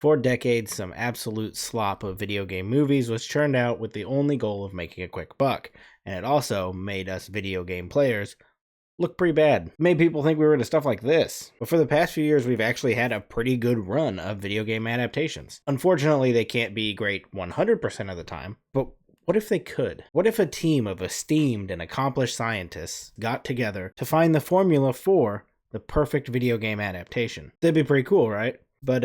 For decades, some absolute slop of video game movies was churned out with the only goal of making a quick buck, and it also made us video game players look pretty bad. It made people think we were into stuff like this. But for the past few years, we've actually had a pretty good run of video game adaptations. Unfortunately, they can't be great 100% of the time, but what if they could? What if a team of esteemed and accomplished scientists got together to find the formula for the perfect video game adaptation? That'd be pretty cool, right? But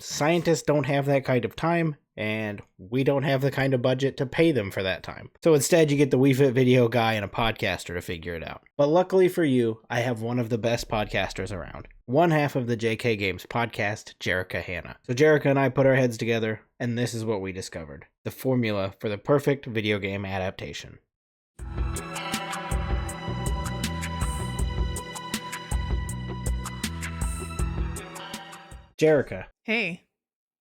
scientists don't have that kind of time, and we don't have the kind of budget to pay them for that time. So instead, you get the Wii Fit video guy and a podcaster to figure it out. But luckily for you, I have one of the best podcasters around. One half of the JK Games podcast, Jerica Hanna. So Jerica and I put our heads together, and this is what we discovered. The formula for the perfect video game adaptation. Jerica. Hey.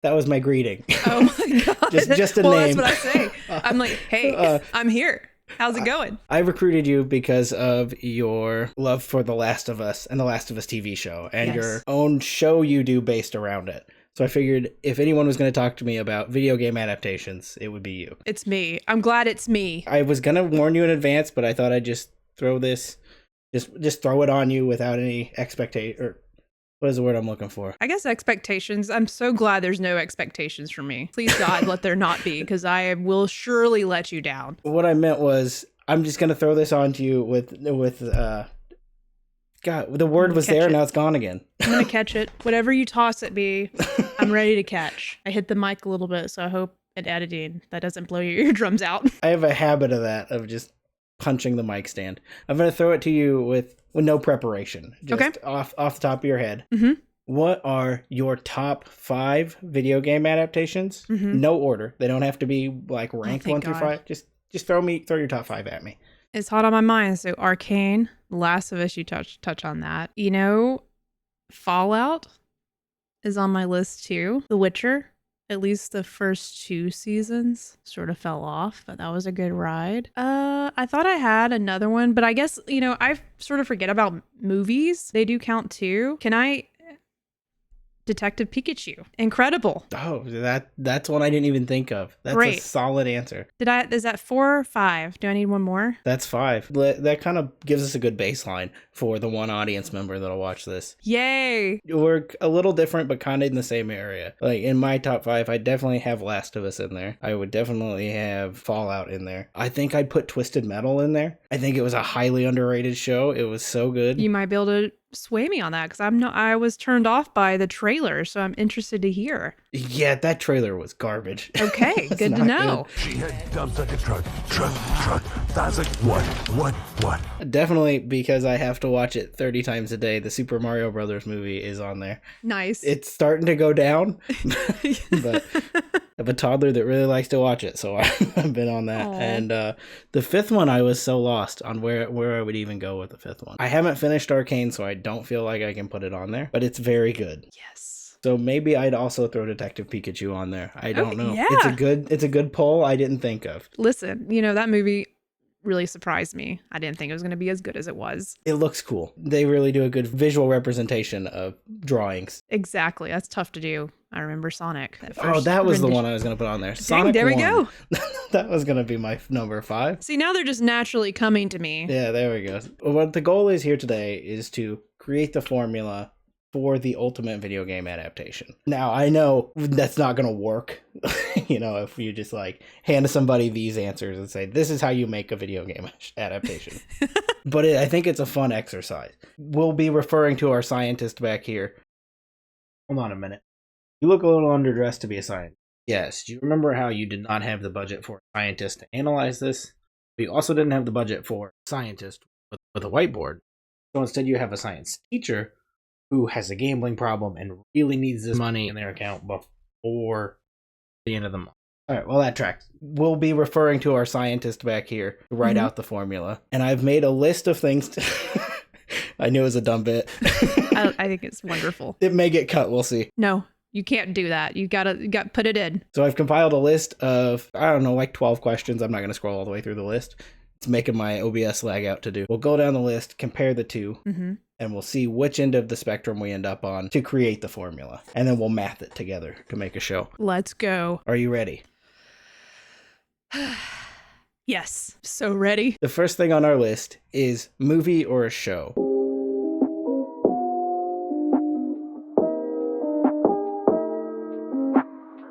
That was my greeting. Oh my god. just a well, name. That's what I say. I'm like, hey, I'm here. How's it going? I recruited you because of your love for The Last of Us and The Last of Us TV show and your own show you do based around it. So I figured if anyone was going to talk to me about video game adaptations, it would be you. It's me. I'm glad it's me. I was going to warn you in advance, but I thought I'd just throw this, just throw it on you without any expectation, or what is the word I'm looking for? I guess expectations. I'm so glad there's no expectations from me. Please, God, let there not be, because I will surely let you down. What I meant was, I'm just going to throw this on to you with God, the word was there, now it's gone again. I'm going to catch it. Whatever you toss at me, I'm ready to catch. I hit the mic a little bit, so I hope in editing that doesn't blow your eardrums out. I have a habit of that, of just punching the mic stand. I'm going to throw it to you with no preparation. Just off the top of your head. Mm-hmm. What are your top 5 video game adaptations? Mm-hmm. No order. They don't have to be like ranked 1 through 5. Just throw your top 5 at me. It's hot on my mind. So Arcane, Last of Us, you touch on that. You know, Fallout is on my list too. The Witcher, at least the first 2 seasons sort of fell off, but that was a good ride. I thought I had another one, but I guess, I sort of forget about movies. They do count too. Detective Pikachu. Incredible. Oh, that's one I didn't even think of. That's Great. A solid answer. Is that 4 or 5? Do I need one more? That's 5. That kind of gives us a good baseline for the one audience member that'll watch this. Yay. We're a little different, but kind of in the same area. Like in my top 5, I definitely have Last of Us in there. I would definitely have Fallout in there. I think I'd put Twisted Metal in there. I think it was a highly underrated show. It was so good. You might be able to sway me on that, because I was turned off by the trailer, so I'm interested to hear. Yeah, that trailer was garbage. Okay, good to know. She had dumps like a truck. That's like what? Definitely, because I have to watch it 30 times a day. The Super Mario Brothers movie is on there. Nice. It's starting to go down, but I have a toddler that really likes to watch it, so I've been on that. Aww. And the 5th one, I was so lost on where I would even go with the 5th one. I haven't finished Arcane, so I don't feel like I can put it on there, but it's very good. Yes. So maybe I'd also throw Detective Pikachu on there. I don't know. Yeah. It's a good poll I didn't think of. Listen, that movie really surprised me. I didn't think it was going to be as good as it was. It looks cool. They really do a good visual representation of drawings. Exactly. That's tough to do. I remember Sonic. That was the one I was going to put on there. Dang, Sonic there we 1. go. That was going to be my number 5. See, now they're just naturally coming to me. Yeah, there we go. What the goal is here today is to create the formula for the ultimate video game adaptation. Now, I know that's not going to work, if you just hand somebody these answers and say, this is how you make a video game adaptation. But I think it's a fun exercise. We'll be referring to our scientist back here. Hold on a minute. You look a little underdressed to be a scientist. Yes, do you remember how you did not have the budget for a scientist to analyze this? But you also didn't have the budget for a scientist with a whiteboard. So instead you have a science teacher who has a gambling problem and really needs this money in their account before the end of the month. All right, well, that tracks. We'll be referring to our scientist back here to write out the formula. And I've made a list of things. I knew it was a dumb bit. I think it's wonderful. It may get cut. We'll see. No, you can't do that. You got to put it in. So I've compiled a list of, 12 questions. I'm not going to scroll all the way through the list. It's making my OBS lag out to do. We'll go down the list, compare the two, Mm-hmm. and we'll see which end of the spectrum we end up on to create the formula. And then we'll math it together to make a show. Let's go. Are you ready? Yes. So ready. The first thing on our list is movie or a show.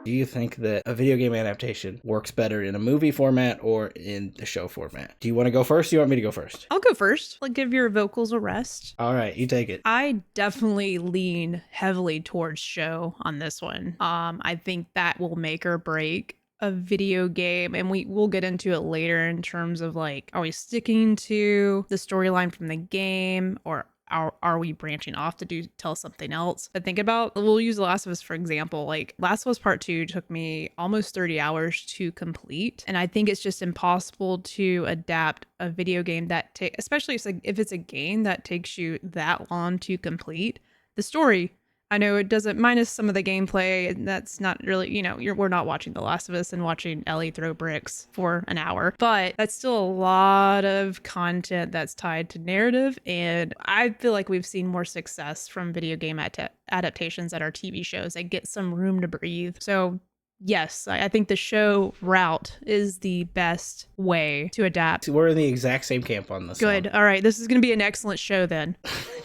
Do you think that a video game adaptation works better in a movie format or in the show format? Do you want to go first? Do you want me to go first? I'll go first. Like, give your vocals a rest. All right, you take it. I definitely lean heavily towards show on this one. I think that will make or break a video game, and we'll get into it later in terms of like, are we sticking to the storyline from the game, or are we branching off to tell something else? But think about, we'll use The Last of Us for example. Like, Last of Us Part 2 took me almost 30 hours to complete, and I think it's just impossible to adapt a video game that especially if it's a game that takes you that long to complete. The story, I know it doesn't, minus some of the gameplay, and that's not really, we're not watching The Last of Us and watching Ellie throw bricks for an hour, but that's still a lot of content that's tied to narrative. And I feel like we've seen more success from video game adaptations that are TV shows that get some room to breathe. So yes, I think the show route is the best way to adapt. We're in the exact same camp on this. Good. All right. This is going to be an excellent show then.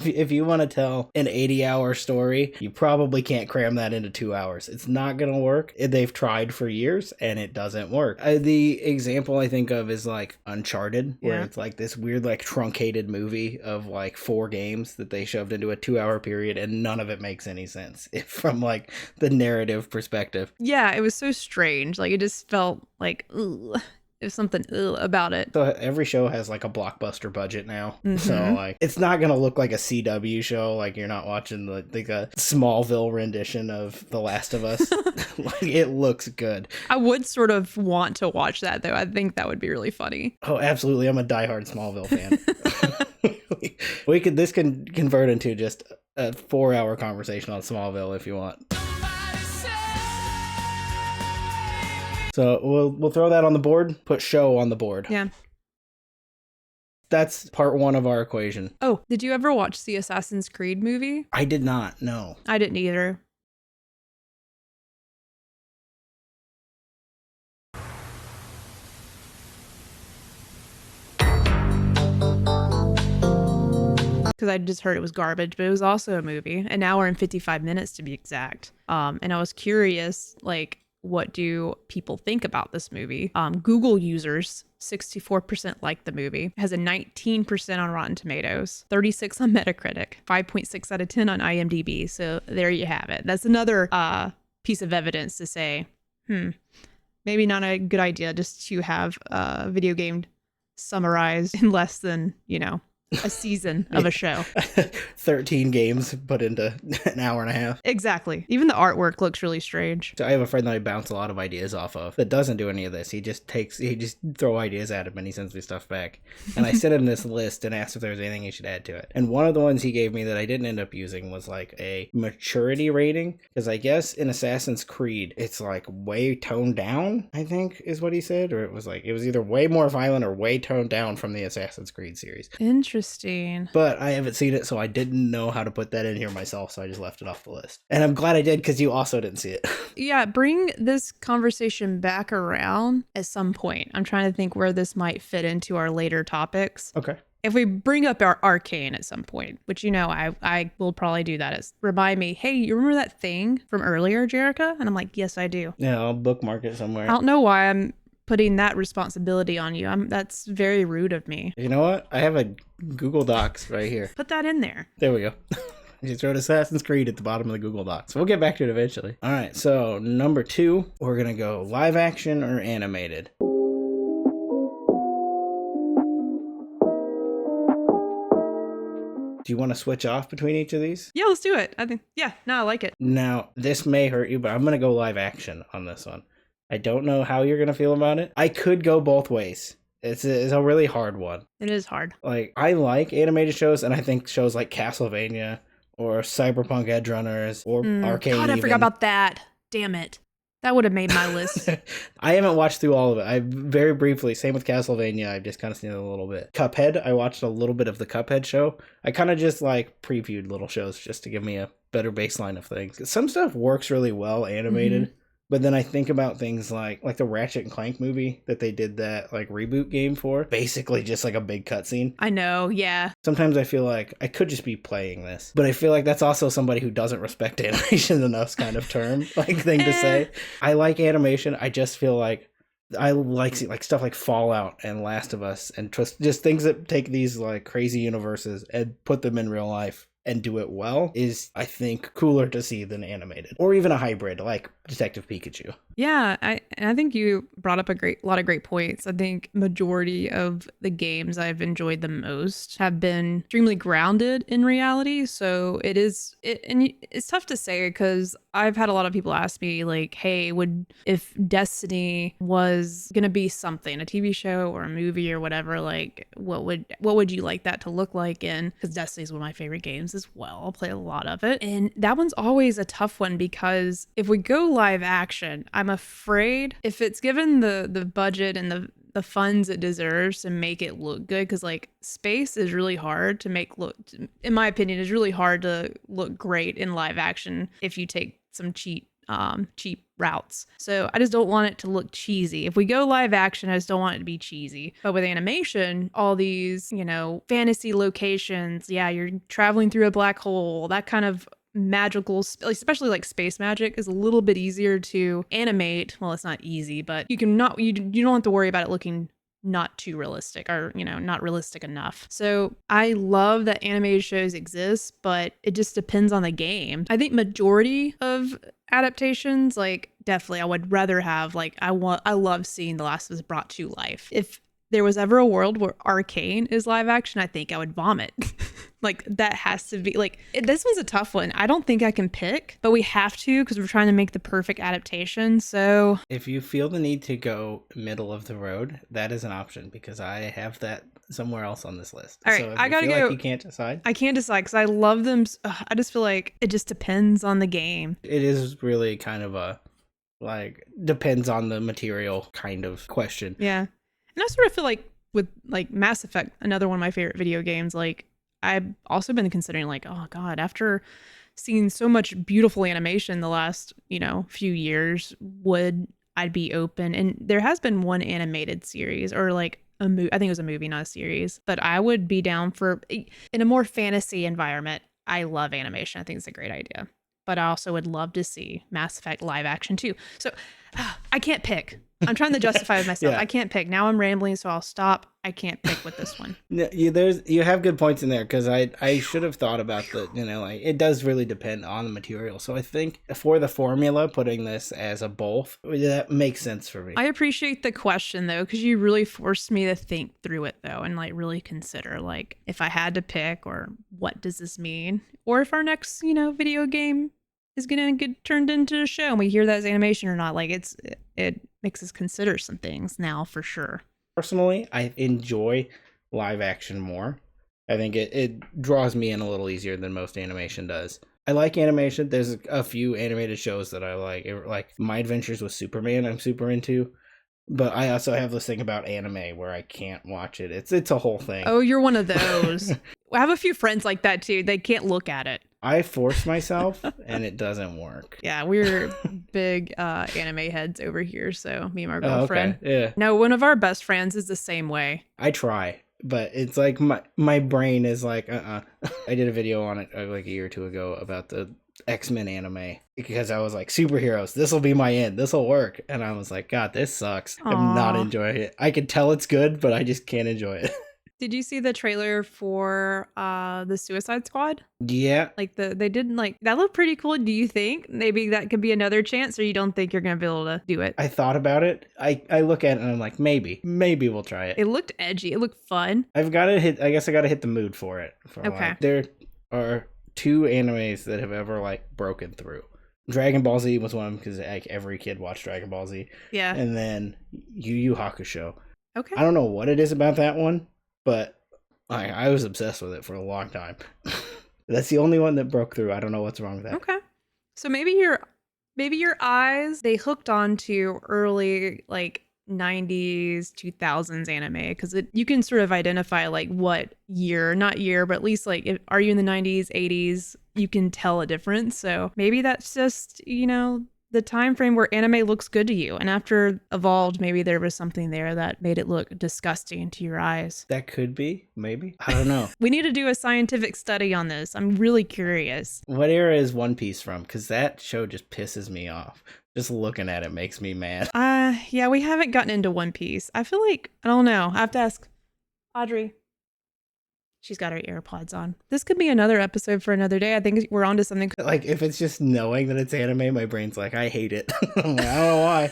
If you want to tell an 80-hour story, you probably can't cram that into 2 hours. It's not going to work. They've tried for years and it doesn't work. The example I think of is like Uncharted, where it's like this weird, like truncated movie of like 4 games that they shoved into a 2-hour period, and none of it makes any sense from like the narrative perspective. Yeah, it was so strange. Like, it just felt like, ugh. There's something about it. So every show has like a blockbuster budget now. Mm-hmm. So like, it's not going to look like a CW show. Like, you're not watching like a Smallville rendition of The Last of Us. Like, it looks good. I would sort of want to watch that though. I think that would be really funny. Oh, absolutely. I'm a diehard Smallville fan. This can convert into just a 4-hour conversation on Smallville if you want. So we'll throw that on the board, put show on the board. Yeah. That's part 1 of our equation. Oh, did you ever watch the Assassin's Creed movie? I did not, no. I didn't either. Because I just heard it was garbage, but it was also a movie, an hour and 55 minutes to be exact. And I was curious, like, what do people think about this movie? Google users, 64% like the movie. It has a 19% on Rotten Tomatoes, 36 on Metacritic, 5.6 out of 10 on IMDb. So there you have it. That's another piece of evidence to say, maybe not a good idea just to have a video game summarized in less than, a season of a show. 13 games put into an hour and a half. Exactly. Even the artwork looks really strange. So I have a friend that I bounce a lot of ideas off of that doesn't do any of this. He just throw ideas at him and he sends me stuff back. And I sent him this list and asked if there was anything he should add to it. And one of the ones he gave me that I didn't end up using was like a maturity rating. Because I guess in Assassin's Creed, it's like way toned down, I think is what he said. Or it was either way more violent or way toned down from the Assassin's Creed series. Interesting. But I haven't seen it, so I didn't know how to put that in here myself, so I just left it off the list. And I'm glad I did, because you also didn't see it. Yeah, bring this conversation back around at some point. I'm trying to think where this might fit into our later topics. Okay. If we bring up our Arcane at some point, which I will probably do that, is remind me, hey, you remember that thing from earlier, Jerica? And I'm like, yes, I do. Yeah, I'll bookmark it somewhere. I don't know why I'm putting that responsibility on you. That's very rude of me. You know what? I have a Google Docs right here. Put that in there. There we go. I just wrote Assassin's Creed at the bottom of the Google Docs. We'll get back to it eventually. All right, so number 2, we're going to go live action or animated. Do you want to switch off between each of these? Yeah, let's do it. I like it. Now, this may hurt you, but I'm going to go live action on this one. I don't know how you're going to feel about it. I could go both ways. It's a really hard one. It is hard. Like, I like animated shows, and I think shows like Castlevania or Cyberpunk Edgerunners or Arcane. God, I forgot about that. Damn it. That would have made my list. I haven't watched through all of it. I very briefly, same with Castlevania, I've just kind of seen it a little bit. Cuphead, I watched a little bit of the Cuphead show. I kind of just like previewed little shows just to give me a better baseline of things. Some stuff works really well animated, but then I think about things like the Ratchet and Clank movie that they did that like reboot game for. Basically just like a big cutscene. I know, yeah. Sometimes I feel like I could just be playing this, but I feel like that's also somebody who doesn't respect animation enough kind of term, like thing to say. I like animation. I just feel like I like stuff like Fallout and Last of Us and just things that take these like crazy universes and put them in real life and do it well is, I think, cooler to see than animated. Or even a hybrid like Detective Pikachu. Yeah, I think you brought up a lot of great points. I think majority of the games I've enjoyed the most have been extremely grounded in reality. So it's tough to say because I've had a lot of people ask me like, hey, if Destiny was gonna be something, a TV show or a movie or whatever, like what would you like that to look like? And because Destiny is one of my favorite games as well, I'll play a lot of it, and that one's always a tough one because if we go live action, I'm afraid if it's given the budget and the funds it deserves to make it look good, because like space is really hard to make look, in my opinion, is really hard to look great in live action if you take some cheap routes. So I just don't want it to look cheesy. If we go live action, I just don't want it to be cheesy. But with animation, all these, fantasy locations, yeah, you're traveling through a black hole, that kind of magical, especially like space magic, is a little bit easier to animate. Well, it's not easy, but you don't have to worry about it looking not too realistic or, not realistic enough. So I love that animated shows exist, but it just depends on the game. I think majority of adaptations, like definitely I would rather have I love seeing The Last of Us brought to life. If there was ever a world where Arcane is live action, I think I would vomit. Like that has to be this was a tough one. I don't think I can pick, but we have to because we're trying to make the perfect adaptation. So if you feel the need to go middle of the road, that is an option because I have that somewhere else on this list. All right, so if I gotta go. Like you can't decide. I can't decide because I love them. I just feel like it just depends on the game. It is really kind of a depends on the material kind of question. Yeah, and I sort of feel like with Mass Effect, another one of my favorite video games, I've also been considering oh God, after seeing so much beautiful animation the last, few years, would I be open? And there has been one animated series or I think it was a movie, not a series, but I would be down for in a more fantasy environment. I love animation. I think it's a great idea, but I also would love to see Mass Effect live action too. So I can't pick. I'm trying to justify with myself. Yeah. I can't pick. Now I'm rambling, so I'll stop. I can't pick with this one. You have good points in there because I should have thought about it does really depend on the material. So I think for the formula, putting this as a both, that makes sense for me. I appreciate the question though, because you really forced me to think through it though, and really consider if I had to pick, or what does this mean, or if our next video game is gonna get turned into a show and we hear that as animation or not. It makes us consider some things now for sure. Personally, I enjoy live action more. I think it draws me in a little easier than most animation does. I like animation. There's a few animated shows that I like My Adventures with Superman I'm super into. But I also have this thing about anime where I can't watch it. It's a whole thing. Oh, you're one of those. I have a few friends like that too. They can't look at it. I force myself and it doesn't work. Yeah, we're big anime heads over here. So me and my girlfriend. Oh, okay. Yeah. No, one of our best friends is the same way. I try, but it's my brain is I did a video on it a year or two ago about the X-Men anime because I was like, superheroes, this will be my end, this will work, and I was like, God, this sucks. Aww. I'm not enjoying it. I can tell it's good, but I just can't enjoy it. Did you see the trailer for the Suicide Squad? Yeah. They did that looked pretty cool. Do you think maybe that could be another chance, or you don't think you're gonna be able to do it? I thought about it. I look at it and I'm like, maybe we'll try it. It looked edgy. It looked fun. I guess I gotta hit the mood for it. Okay. There are two animes that have ever broken through. Dragon Ball Z was one because every kid watched Dragon Ball Z. Yeah. And then Yu Yu Hakusho. Okay. I don't know what it is about that one, but I was obsessed with it for a long time. That's the only one that broke through. I don't know what's wrong with that. Okay. So maybe you're Maybe your eyes, they hooked onto early like 90s, 2000s anime because you can sort of identify like what year, not year, but at least like are you in the 90s, 80s? You can tell a difference. So maybe that's just, the time frame where anime looks good to you. And after Evolved, maybe there was something there that made it look disgusting to your eyes. That could be, maybe. I don't know. We need to do a scientific study on this. I'm really curious. What era is One Piece from? Because that show just pisses me off. Just looking at it makes me mad. Yeah, we haven't gotten into One Piece. I feel like, I don't know. I have to ask Audrey. She's got her AirPods on. This could be another episode for another day. I think we're onto something. Like, if it's just knowing that it's anime, my brain's like, I hate it. I'm like, I don't know why.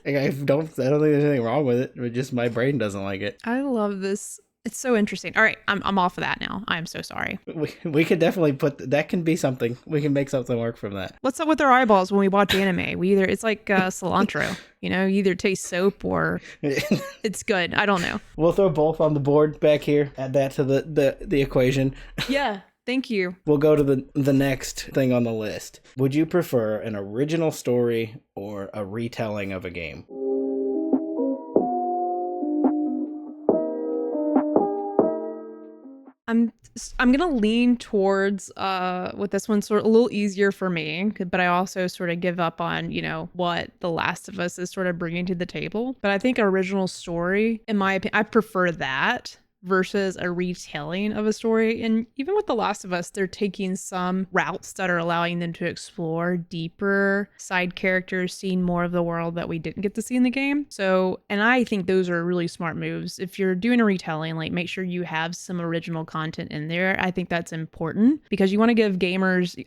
Like, I don't think there's anything wrong with it. But just my brain doesn't like it. I love this. It's so interesting. All right, I'm off of that now. I'm so sorry. We could definitely that can be something. We can make something work from that. What's up with our eyeballs when we watch anime? It's like cilantro. You either taste soap or it's good. I don't know. We'll throw both on the board back here. Add that to the equation. Yeah. Thank you. We'll go to the next thing on the list. Would you prefer an original story or a retelling of a game? I'm gonna lean towards with this one sort of a little easier for me, but I also sort of give up on what The Last of Us is sort of bringing to the table. But I think original story, in my opinion, I prefer that versus a retelling of a story. And even with The Last of Us, they're taking some routes that are allowing them to explore deeper side characters, seeing more of the world that we didn't get to see in the game. So, and I think those are really smart moves. If you're doing a retelling, like make sure you have some original content in there. I think that's important because you want to give gamers,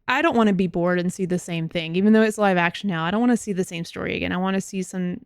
I don't want to be bored and see the same thing. Even though it's live action now, I don't want to see the same story again. I want to see some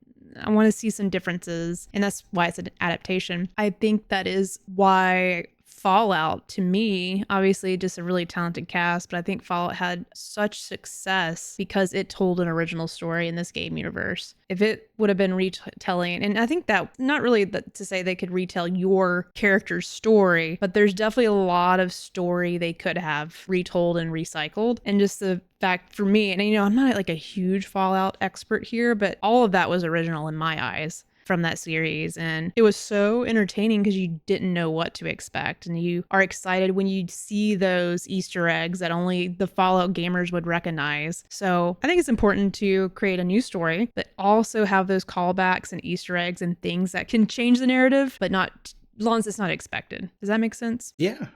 differences, and that's why it's an adaptation. I think that is why Fallout, to me, obviously just a really talented cast, but I think Fallout had such success because it told an original story in this game universe. If it would have been retelling, and I think that not really to say they could retell your character's story, but there's definitely a lot of story they could have retold and recycled. And just the fact for me, and I'm not like a huge Fallout expert here, but all of that was original in my eyes from that series, and it was so entertaining because you didn't know what to expect, and you are excited when you see those Easter eggs that only the Fallout gamers would recognize. So I think it's important to create a new story, but also have those callbacks and Easter eggs and things that can change the narrative, but not as long as it's not expected. Does that make sense? Yeah.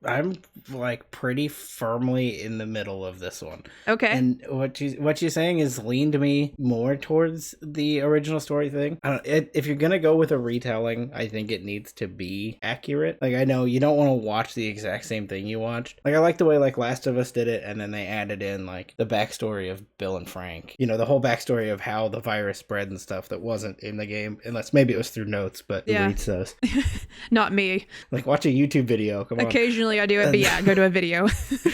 I'm like pretty firmly in the middle of this one. Okay. And what you're saying is leaned me more towards the original story thing. If you're gonna go with a retelling, I think it needs to be accurate. Like, I know you don't want to watch the exact same thing you watched. Like, I like the way like Last of Us did it, and then they added in like the backstory of Bill and Frank. The whole backstory of how the virus spread and stuff that wasn't in the game, unless maybe it was through notes, but who reads those? Not me. Like, watch a YouTube video. Come on. Occasionally I do it, but yeah, go to a video.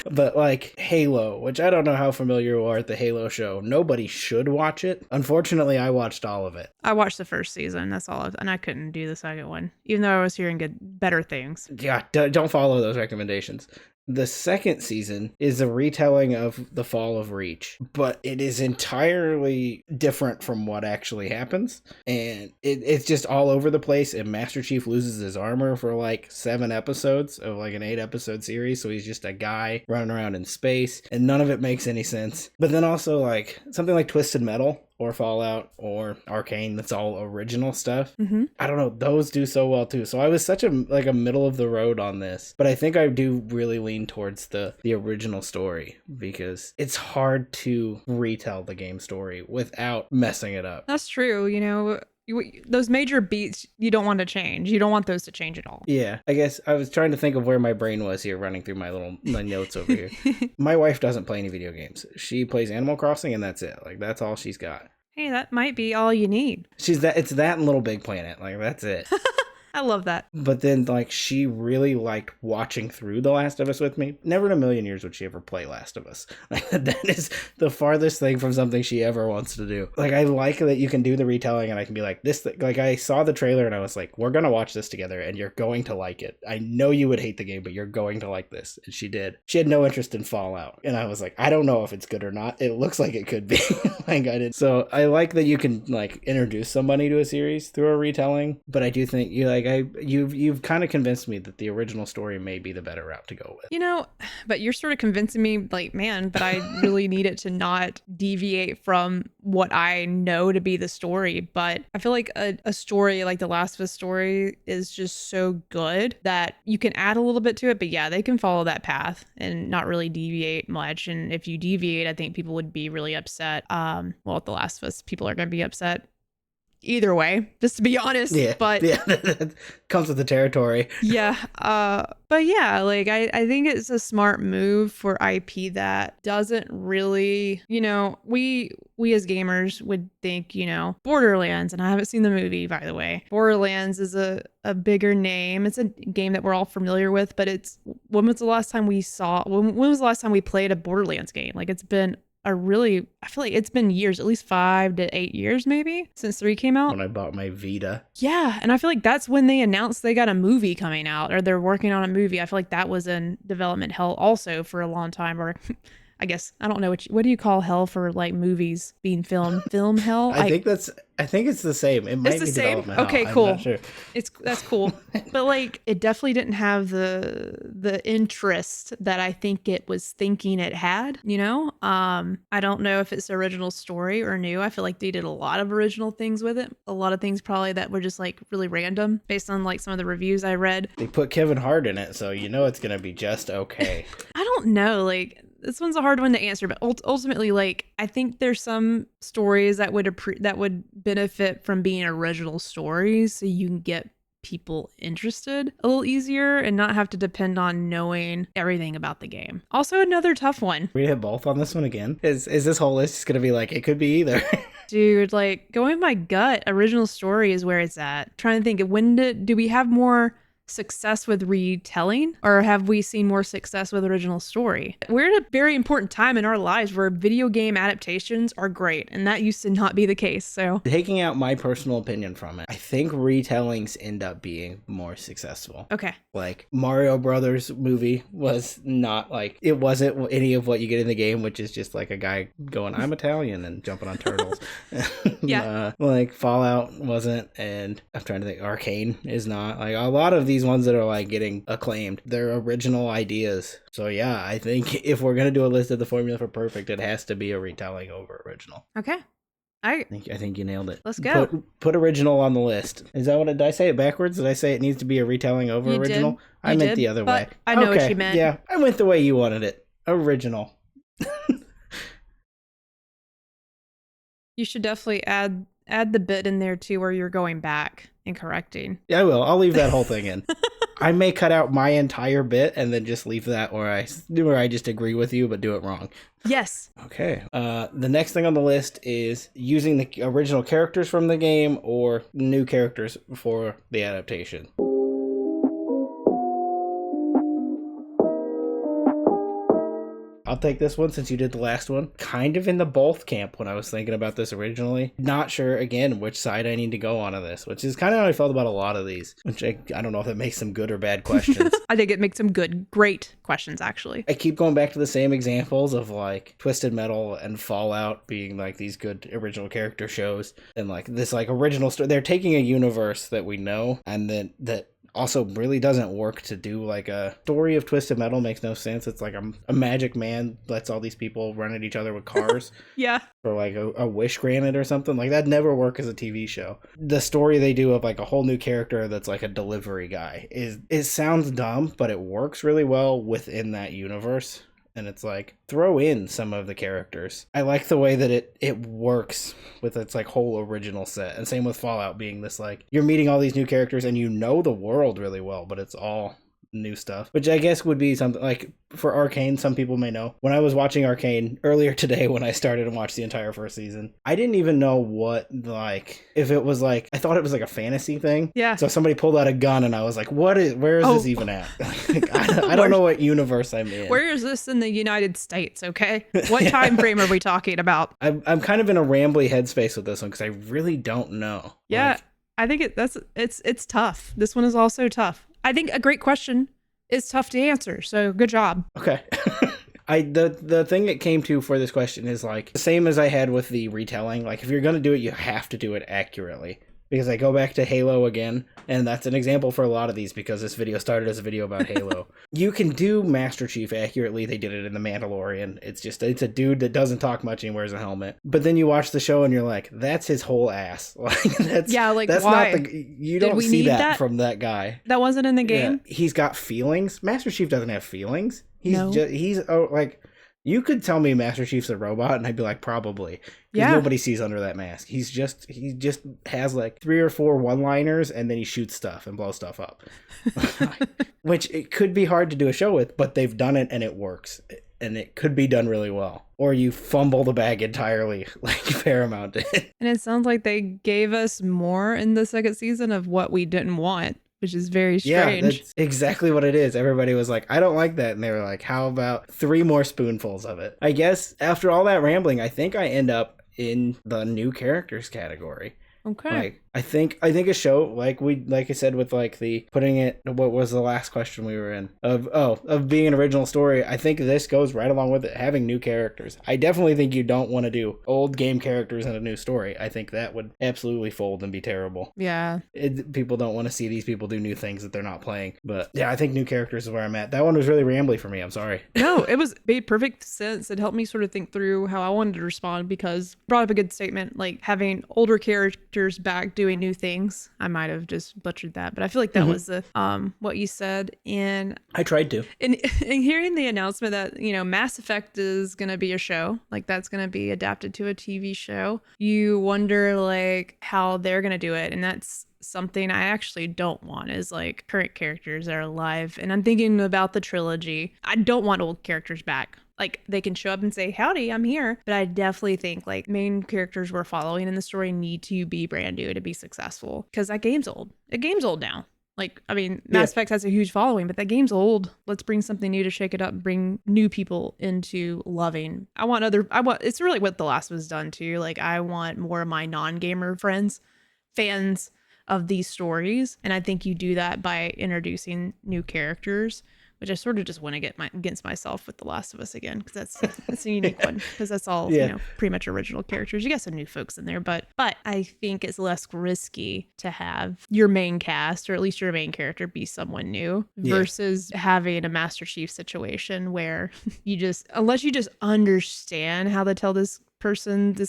But like Halo, which I don't know how familiar you are with the Halo show. Nobody should watch it. Unfortunately, I watched all of it. I watched the first season. That's all, and I couldn't do the second one, even though I was hearing better things. Yeah, don't follow those recommendations. The second season is a retelling of The Fall of Reach, but it is entirely different from what actually happens. And it's just all over the place. And Master Chief loses his armor for like 7 episodes of like an 8-episode series. So he's just a guy running around in space, and none of it makes any sense. But then also like something like Twisted Metal or Fallout or Arcane, that's all original stuff. Mm-hmm. I don't know, those do so well too. So I was such a middle of the road on this, but I think I do really lean towards the original story because it's hard to retell the game story without messing it up. That's true. Those major beats you don't want to change. You don't want those to change at all. Yeah, I guess I was trying to think of where my brain was here, running through my notes over here. My wife doesn't play any video games. She plays Animal Crossing, and that's it. Like, that's all she's got. Hey, that might be all you need. It's that and Little Big Planet. Like, that's it. I love that. But then, like, she really liked watching through The Last of Us with me. Never in a million years would she ever play Last of Us. Like, that is the farthest thing from something she ever wants to do. Like, I like that you can do the retelling and I can be like, like, I saw the trailer and I was like, we're going to watch this together and you're going to like it. I know you would hate the game, but you're going to like this. And she did. She had no interest in Fallout. And I was like, I don't know if it's good or not. It looks like it could be. Like, I did. So I like that you can, like, introduce somebody to a series through a retelling. But I do think you've kind of convinced me that the original story may be the better route to go with. You know, but you're sort of convincing me, like, man, but I really need it to not deviate from what I know to be the story. But I feel like a story like the Last of Us story is just so good that you can add a little bit to it. But yeah, they can follow that path and not really deviate much. And if you deviate, I think people would be really upset. Well, with the Last of Us, people are going to be upset either way, just to be honest. Yeah, but that comes with the territory. Yeah. But yeah, like I think it's a smart move for IP that doesn't really, you know, we as gamers would think, you know, Borderlands, and I haven't seen the movie, by the way. Borderlands is a bigger name. It's a game that we're all familiar with, but when was the last time we played a Borderlands game? Like, it's been I feel like it's been years, at least 5 to 8 years maybe, since 3 came out. When I bought my Vita. Yeah, and I feel like that's when they announced they got a movie coming out, or they're working on a movie. I feel like that was in development hell also for a long time, or I guess, I don't know, what do you call hell for, like, movies being filmed? Film hell? I think it's the same. It might be development hell. Okay, cool. I'm not sure. That's cool. But, like, it definitely didn't have the interest that I think it was thinking it had, you know? I don't know if it's original story or new. I feel like they did a lot of original things with it. A lot of things probably that were just, like, really random based on, like, some of the reviews I read. They put Kevin Hart in it, so you know it's going to be just okay. I don't know, like, this one's a hard one to answer, but ultimately, like, I think there's some stories that would benefit from being original stories, so you can get people interested a little easier and not have to depend on knowing everything about the game. Also, another tough one. We hit both on this one again. Is this whole list just gonna be like, it could be either? Dude, like, going by gut, original story is where it's at. Trying to think, when do we have more success with retelling, or have we seen more success with original story? We're at a very important time in our lives where video game adaptations are great, and that used to not be the case. So, taking out my personal opinion from it, I think retellings end up being more successful. Okay. Like, Mario Brothers movie was not, like, it wasn't any of what you get in the game, which is just like a guy going, I'm Italian, and jumping on turtles. Yeah. Like, Fallout wasn't, and I'm trying to think, Arcane is not. Like, a lot of these ones that are, like, getting acclaimed, they're original ideas. So yeah, I think if we're gonna do a list of the formula for perfect, it has to be a retelling over original. Okay. I think you nailed it. Let's go. Put original on the list. Is that what did I say it backwards? Did I say it needs to be a retelling over you original? Did. I meant the other way. I know what you meant. Yeah, I went the way you wanted it. Original. You should definitely add the bit in there too where you're going back and correcting. Yeah, I will. I'll leave that whole thing in. I may cut out my entire bit and then just leave that where I just agree with you but do it wrong. Yes. Okay. The next thing on the list is using the original characters from the game or new characters for the adaptation. I'll take this one since you did the last one. Kind of in the both camp when I was thinking about this originally. Not sure, again, which side I need to go on of this, which is kind of how I felt about a lot of these, which I don't know if that makes some good or bad questions. I think it makes some great questions, actually. I keep going back to the same examples of, like, Twisted Metal and Fallout being, like, these good original character shows. And, like, this, like, original story. They're taking a universe that we know and then that also really doesn't work to do. Like, a story of Twisted Metal makes no sense. It's like a magic man lets all these people run at each other with cars. Yeah. Or like a wish granted or something. Like, that'd never work as a TV show. The story they do of, like, a whole new character that's like a delivery guy it sounds dumb, but it works really well within that universe. And it's like, throw in some of the characters. I like the way that it works with its, like, whole original set. And same with Fallout being this, like, you're meeting all these new characters and you know the world really well, but it's all new stuff, which I guess would be something like for Arcane. Some people may know, when I was watching Arcane earlier today, when I started and watched the entire first season, I didn't even know what, like, if it was like, I thought it was like a fantasy thing. Yeah. So somebody pulled out a gun and I was like, where is this even at? Like, I don't know what universe I'm in. Where is this in the United States? Okay. What time frame are we talking about? I'm kind of in a rambly headspace with this one because I really don't know. Yeah. Like, I think it's tough. This one is also tough. I think a great question is tough to answer. So good job. okay. The thing it came to for this question is like the same as I had with the retelling. Like if you're going to do it, you have to do it accurately. Because I go back to Halo again, and that's an example for a lot of these because this video started as a video about Halo. You can do Master Chief accurately. They did it in The Mandalorian. It's a dude that doesn't talk much and he wears a helmet. But then you watch the show and you're like, that's his whole ass. Like that's why? Not you don't see that from that guy. That wasn't in the game. Yeah, he's got feelings. Master Chief doesn't have feelings. No. He's like. You could tell me Master Chief's a robot, and I'd be like, probably. Yeah. Nobody sees under that mask. He just has like 3 or 4 one-liners, and then he shoots stuff and blows stuff up. Which it could be hard to do a show with, but they've done it, and it works. And it could be done really well. Or you fumble the bag entirely, like Paramount did. And it sounds like they gave us more in the second season of what we didn't want, which is very strange. Yeah, that's exactly what it is. Everybody was like, I don't like that. And they were like, how about 3 more spoonfuls of it? I guess after all that rambling, I think I end up in the new characters category. Okay. Like I think a show like I said with like the putting it, what was the last question we were in of being an original story. I think this goes right along with it, having new characters. I definitely think you don't want to do old game characters in a new story. I think that would absolutely fold and be terrible. Yeah. People don't want to see these people do new things that they're not playing. But yeah, I think new characters is where I'm at. That one was really rambly for me. I'm sorry. No, it made perfect sense. It helped me sort of think through how I wanted to respond because it brought up a good statement, like having older characters back doing new things. I might have just butchered that, but I feel like that was the what you said. And I tried to. And hearing the announcement that, Mass Effect is going to be a show, like that's going to be adapted to a TV show, you wonder like how they're going to do it. And that's something I actually don't want, is like current characters that are alive. And I'm thinking about the trilogy. I don't want old characters back. Like they can show up and say, howdy, I'm here. But I definitely think like main characters we're following in the story need to be brand new to be successful. Because that game's old. The game's old now. Like, I mean, Mass Effect has a huge following, but that game's old. Let's bring something new to shake it up, bring new people into loving. It's really what The Last of Us done too. Like I want more of my non-gamer friends, fans of these stories. And I think you do that by introducing new characters, which I sort of just want to get against myself with The Last of Us again, because that's a unique one, because that's all pretty much original characters. You got some new folks in there, but I think it's less risky to have your main cast, or at least your main character, be someone new versus having a Master Chief situation where unless you just understand how to tell this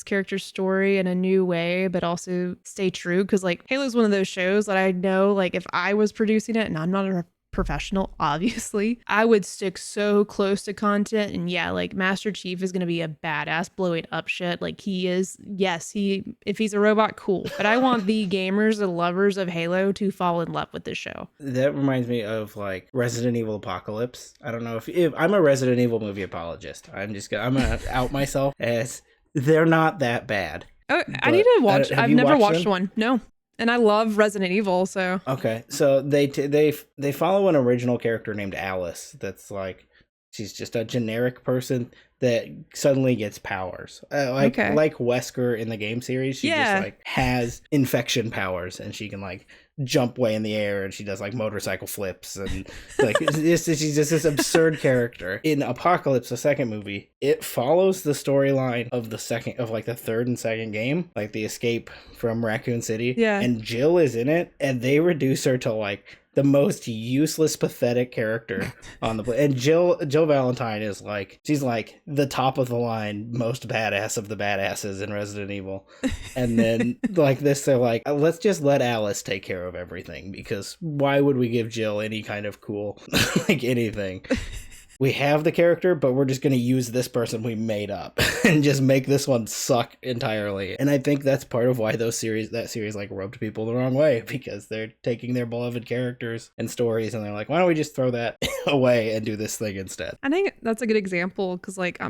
character's story in a new way, but also stay true. Because like Halo's one of those shows that I know, like if I was producing it, and I'm not a professional, obviously, I would stick so close to content. And yeah, like Master Chief is going to be a badass blowing up shit like he is. Yes, if he's a robot, cool. But I want the gamers, the lovers of Halo, to fall in love with this show. That reminds me of like Resident Evil Apocalypse. I don't know if I'm a Resident Evil movie apologist. I'm gonna out myself as they're not that bad. Oh, I need to watch. I've never watched one. No. And I love Resident Evil, so. Okay, so they follow an original character named Alice. That's like, she's just a generic person that suddenly gets powers. Like Wesker in the game series, she just like has infection powers, and she can like jump way in the air, and she does like motorcycle flips, and like she's just this absurd character. In Apocalypse, the second movie, it follows the storyline of the third and second game, like the escape from Raccoon City. Yeah, and Jill is in it, and they reduce her to like the most useless, pathetic character on the and Jill Valentine is like, she's like the top of the line, most badass of the badasses in Resident Evil. And then like this, they're like, let's just let Alice take care of everything, because why would we give Jill any kind of cool like anything? we have the character, but we're just going to use this person we made up and just make this one suck entirely. And I think that's part of why that series like rubbed people the wrong way, because they're taking their beloved characters and stories and they're like, why don't we just throw that away and do this thing instead? I think that's a good example because like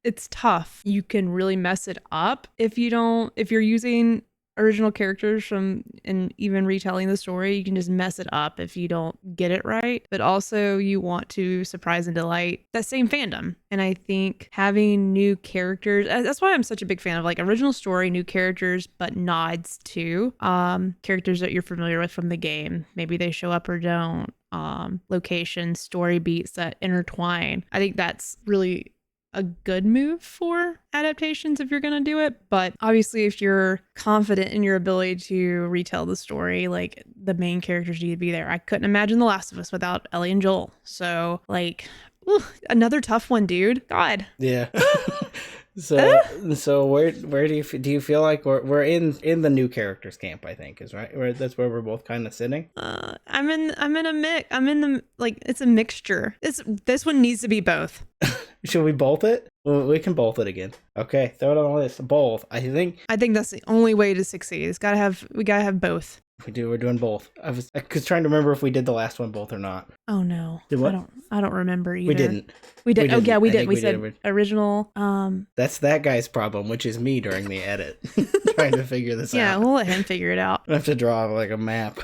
it's tough. You can really mess it up if you're using original characters from and even retelling the story. You can just mess it up if you don't get it right, but also you want to surprise and delight that same fandom. And I think having new characters, that's why I'm such a big fan of like original story, new characters, but nods to characters that you're familiar with from the game. Maybe they show up or don't. Locations, story beats that intertwine. I think that's really a good move for adaptations if you're going to do it. But obviously, if you're confident in your ability to retell the story, like the main characters need to be there. I couldn't imagine The Last of Us without Ellie and Joel. So like, another tough one, dude. God. Yeah. So where do you feel like we're in the new characters camp? I think is right. That's where we're both kind of sitting. I'm in a mix. I'm in the like it's a mixture. This one needs to be both. Should we bolt it? Well, we can bolt it again. Okay, throw it on the list. Both. I think that's the only way to succeed. We gotta have both. We're doing both. I was trying to remember if we did the last one both or not. Oh no. Did what? I don't remember either. We didn't. We did. Oh yeah, we did. I think We said original. That's that guy's problem, which is me during the edit. Trying to figure this out. Yeah, we'll let him figure it out. I have to draw like a map,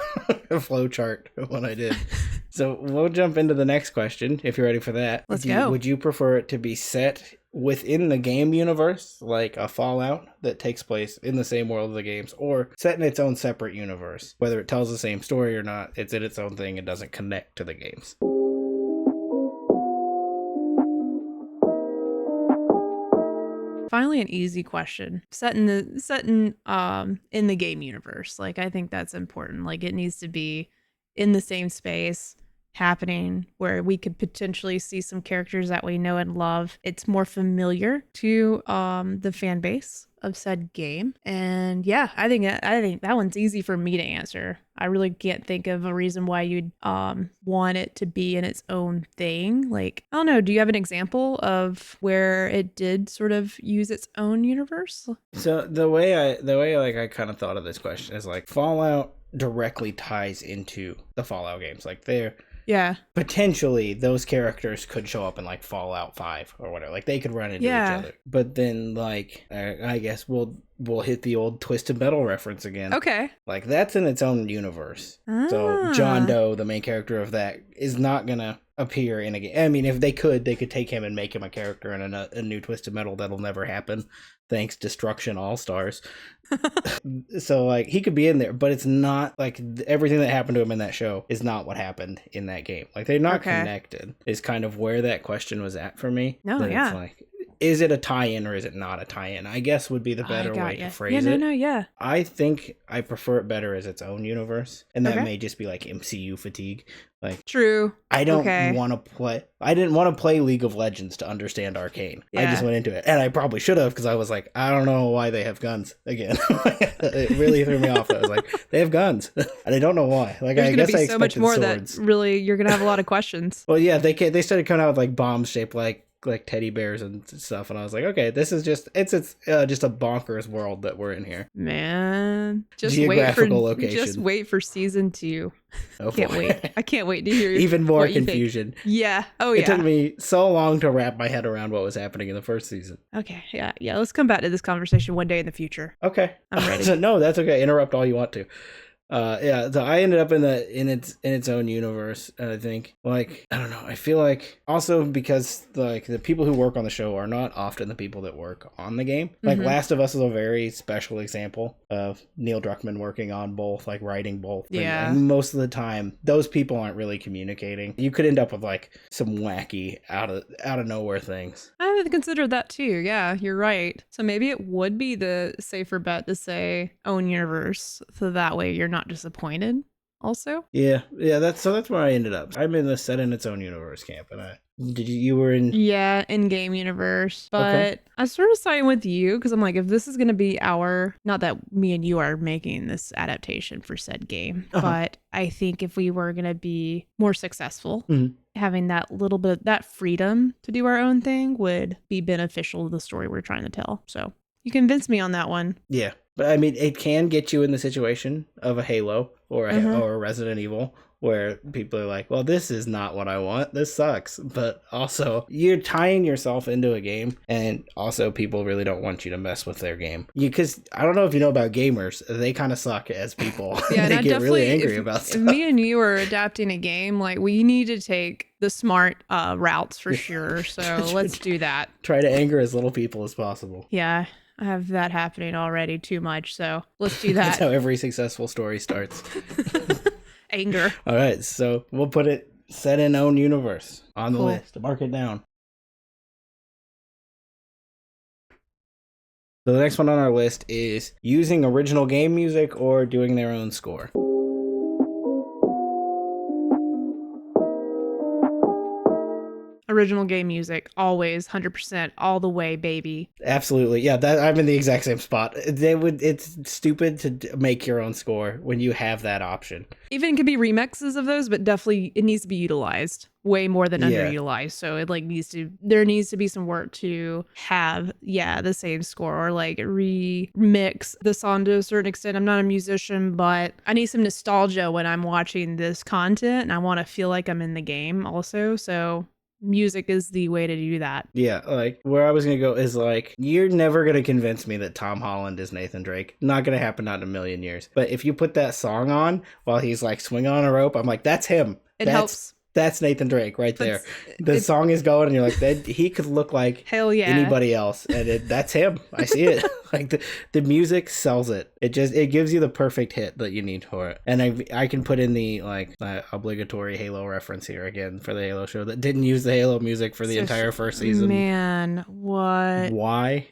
a flow chart of what I did. So we'll jump into the next question if you're ready for that. Let's go. Would you prefer it to be set within the game universe, like a Fallout that takes place in the same world of the games, or set in its own separate universe? Whether it tells the same story or not, it's in its own thing. It doesn't connect to the games. Finally, an easy question. Set in the game universe. Like I think that's important. Like it needs to be in the same space, happening where we could potentially see some characters that we know and love. It's more familiar to the fan base of said game. And yeah, I think that one's easy for me to answer. I really can't think of a reason why you'd want it to be in its own thing. Like, I don't know, do you have an example of where it did sort of use its own universe? So the way I kind of thought of this question is like Fallout directly ties into the Fallout games. Like yeah, potentially those characters could show up in like Fallout 5 or whatever. Like they could run into each other. But then like I guess we'll hit the old Twisted Metal reference again. Okay. Like that's in its own universe. So John Doe, the main character of that, is not gonna appear in a game. I mean, if they could take him and make him a character in a new Twisted Metal. That'll never happen. Thanks, Destruction All-Stars. So like he could be in there, but it's not like everything that happened to him in that show is not what happened in that game. Like they're not connected is kind of where that question was at for me. No, yeah. It's like, is it a tie-in or is it not a tie-in? I guess would be the better way to phrase it. Yeah. I think I prefer it better as its own universe, and that may just be like MCU fatigue. Like, true. I don't want to play. I didn't want to play League of Legends to understand Arcane. Yeah. I just went into it, and I probably should have, because I was like, I don't know why they have guns again. It really threw me off. I was like, they have guns, and I don't know why. Like, There's I guess I expected so much more swords. that really you're gonna have a lot of questions. Well, yeah, they started coming out with like bombs shaped like teddy bears and stuff, and I was like, okay, this is just it's just a bonkers world that we're in here. Man, just wait for season 2. Oh, can't wait. I can't wait to hear even more confusion. Yeah. Oh yeah. It took me so long to wrap my head around what was happening in the first season. Okay. Yeah. Let's come back to this conversation one day in the future. Okay. I'm ready. So, no, that's okay. Interrupt all you want to. So I ended up in its own universe, and I think, like, I don't know, I feel like also because like the people who work on the show are not often the people that work on the game. Like Last of Us is a very special example of Neil Druckmann working on both, like writing both. Yeah. And most of the time those people aren't really communicating. You could end up with like some wacky out of nowhere things. I haven't considered that too. Yeah, you're right. So maybe it would be the safer bet to say own universe, so that way you're not disappointed also. Yeah, that's where I ended up. I'm in the set in its own universe camp, and you were in in-game universe, but I sort of siding with you because I'm like, if this is going to be not that me and you are making this adaptation for said game, but I think if we were going to be more successful having that little bit, that freedom to do our own thing would be beneficial to the story we're trying to tell. So you convinced me on that one. Yeah. But I mean, it can get you in the situation of a Halo or a Resident Evil where people are like, well, this is not what I want. This sucks. But also, you're tying yourself into a game, and also people really don't want you to mess with their game. Because I don't know if you know about gamers, they kind of suck as people. Yeah, they get really angry about stuff. If me and you are adapting a game, like, we need to take the smart routes for sure. So let's do that. Try to anger as little people as possible. Yeah. I have that happening already too much, so let's do that. That's how every successful story starts. Anger. All right, so we'll put it set in own universe on the list. Mark it down. So the next one on our list is using original game music or doing their own score. Original game music, always, 100%, all the way, baby. Absolutely. Yeah, I'm in the exact same spot. It's stupid to make your own score when you have that option. Even it could be remixes of those, but definitely it needs to be utilized way more than underutilized. So it there needs to be some work to have, the same score, or like remix the song to a certain extent. I'm not a musician, but I need some nostalgia when I'm watching this content, and I want to feel like I'm in the game also. So music is the way to do that. Yeah, like where I was gonna go is like, you're never gonna convince me that Tom Holland is Nathan Drake. Not gonna happen, not in a million years. But if you put that song on while he's like swinging on a rope, I'm like, that's him. It helps. That's Nathan Drake right there. The song is going, and you're like, he could look like hell yeah anybody else, and that's him. I see it. Like the music sells it. It gives you the perfect hit that you need for it. And I can put in the obligatory Halo reference here again for the Halo show that didn't use the Halo music for the entire first season. Man, what? Why?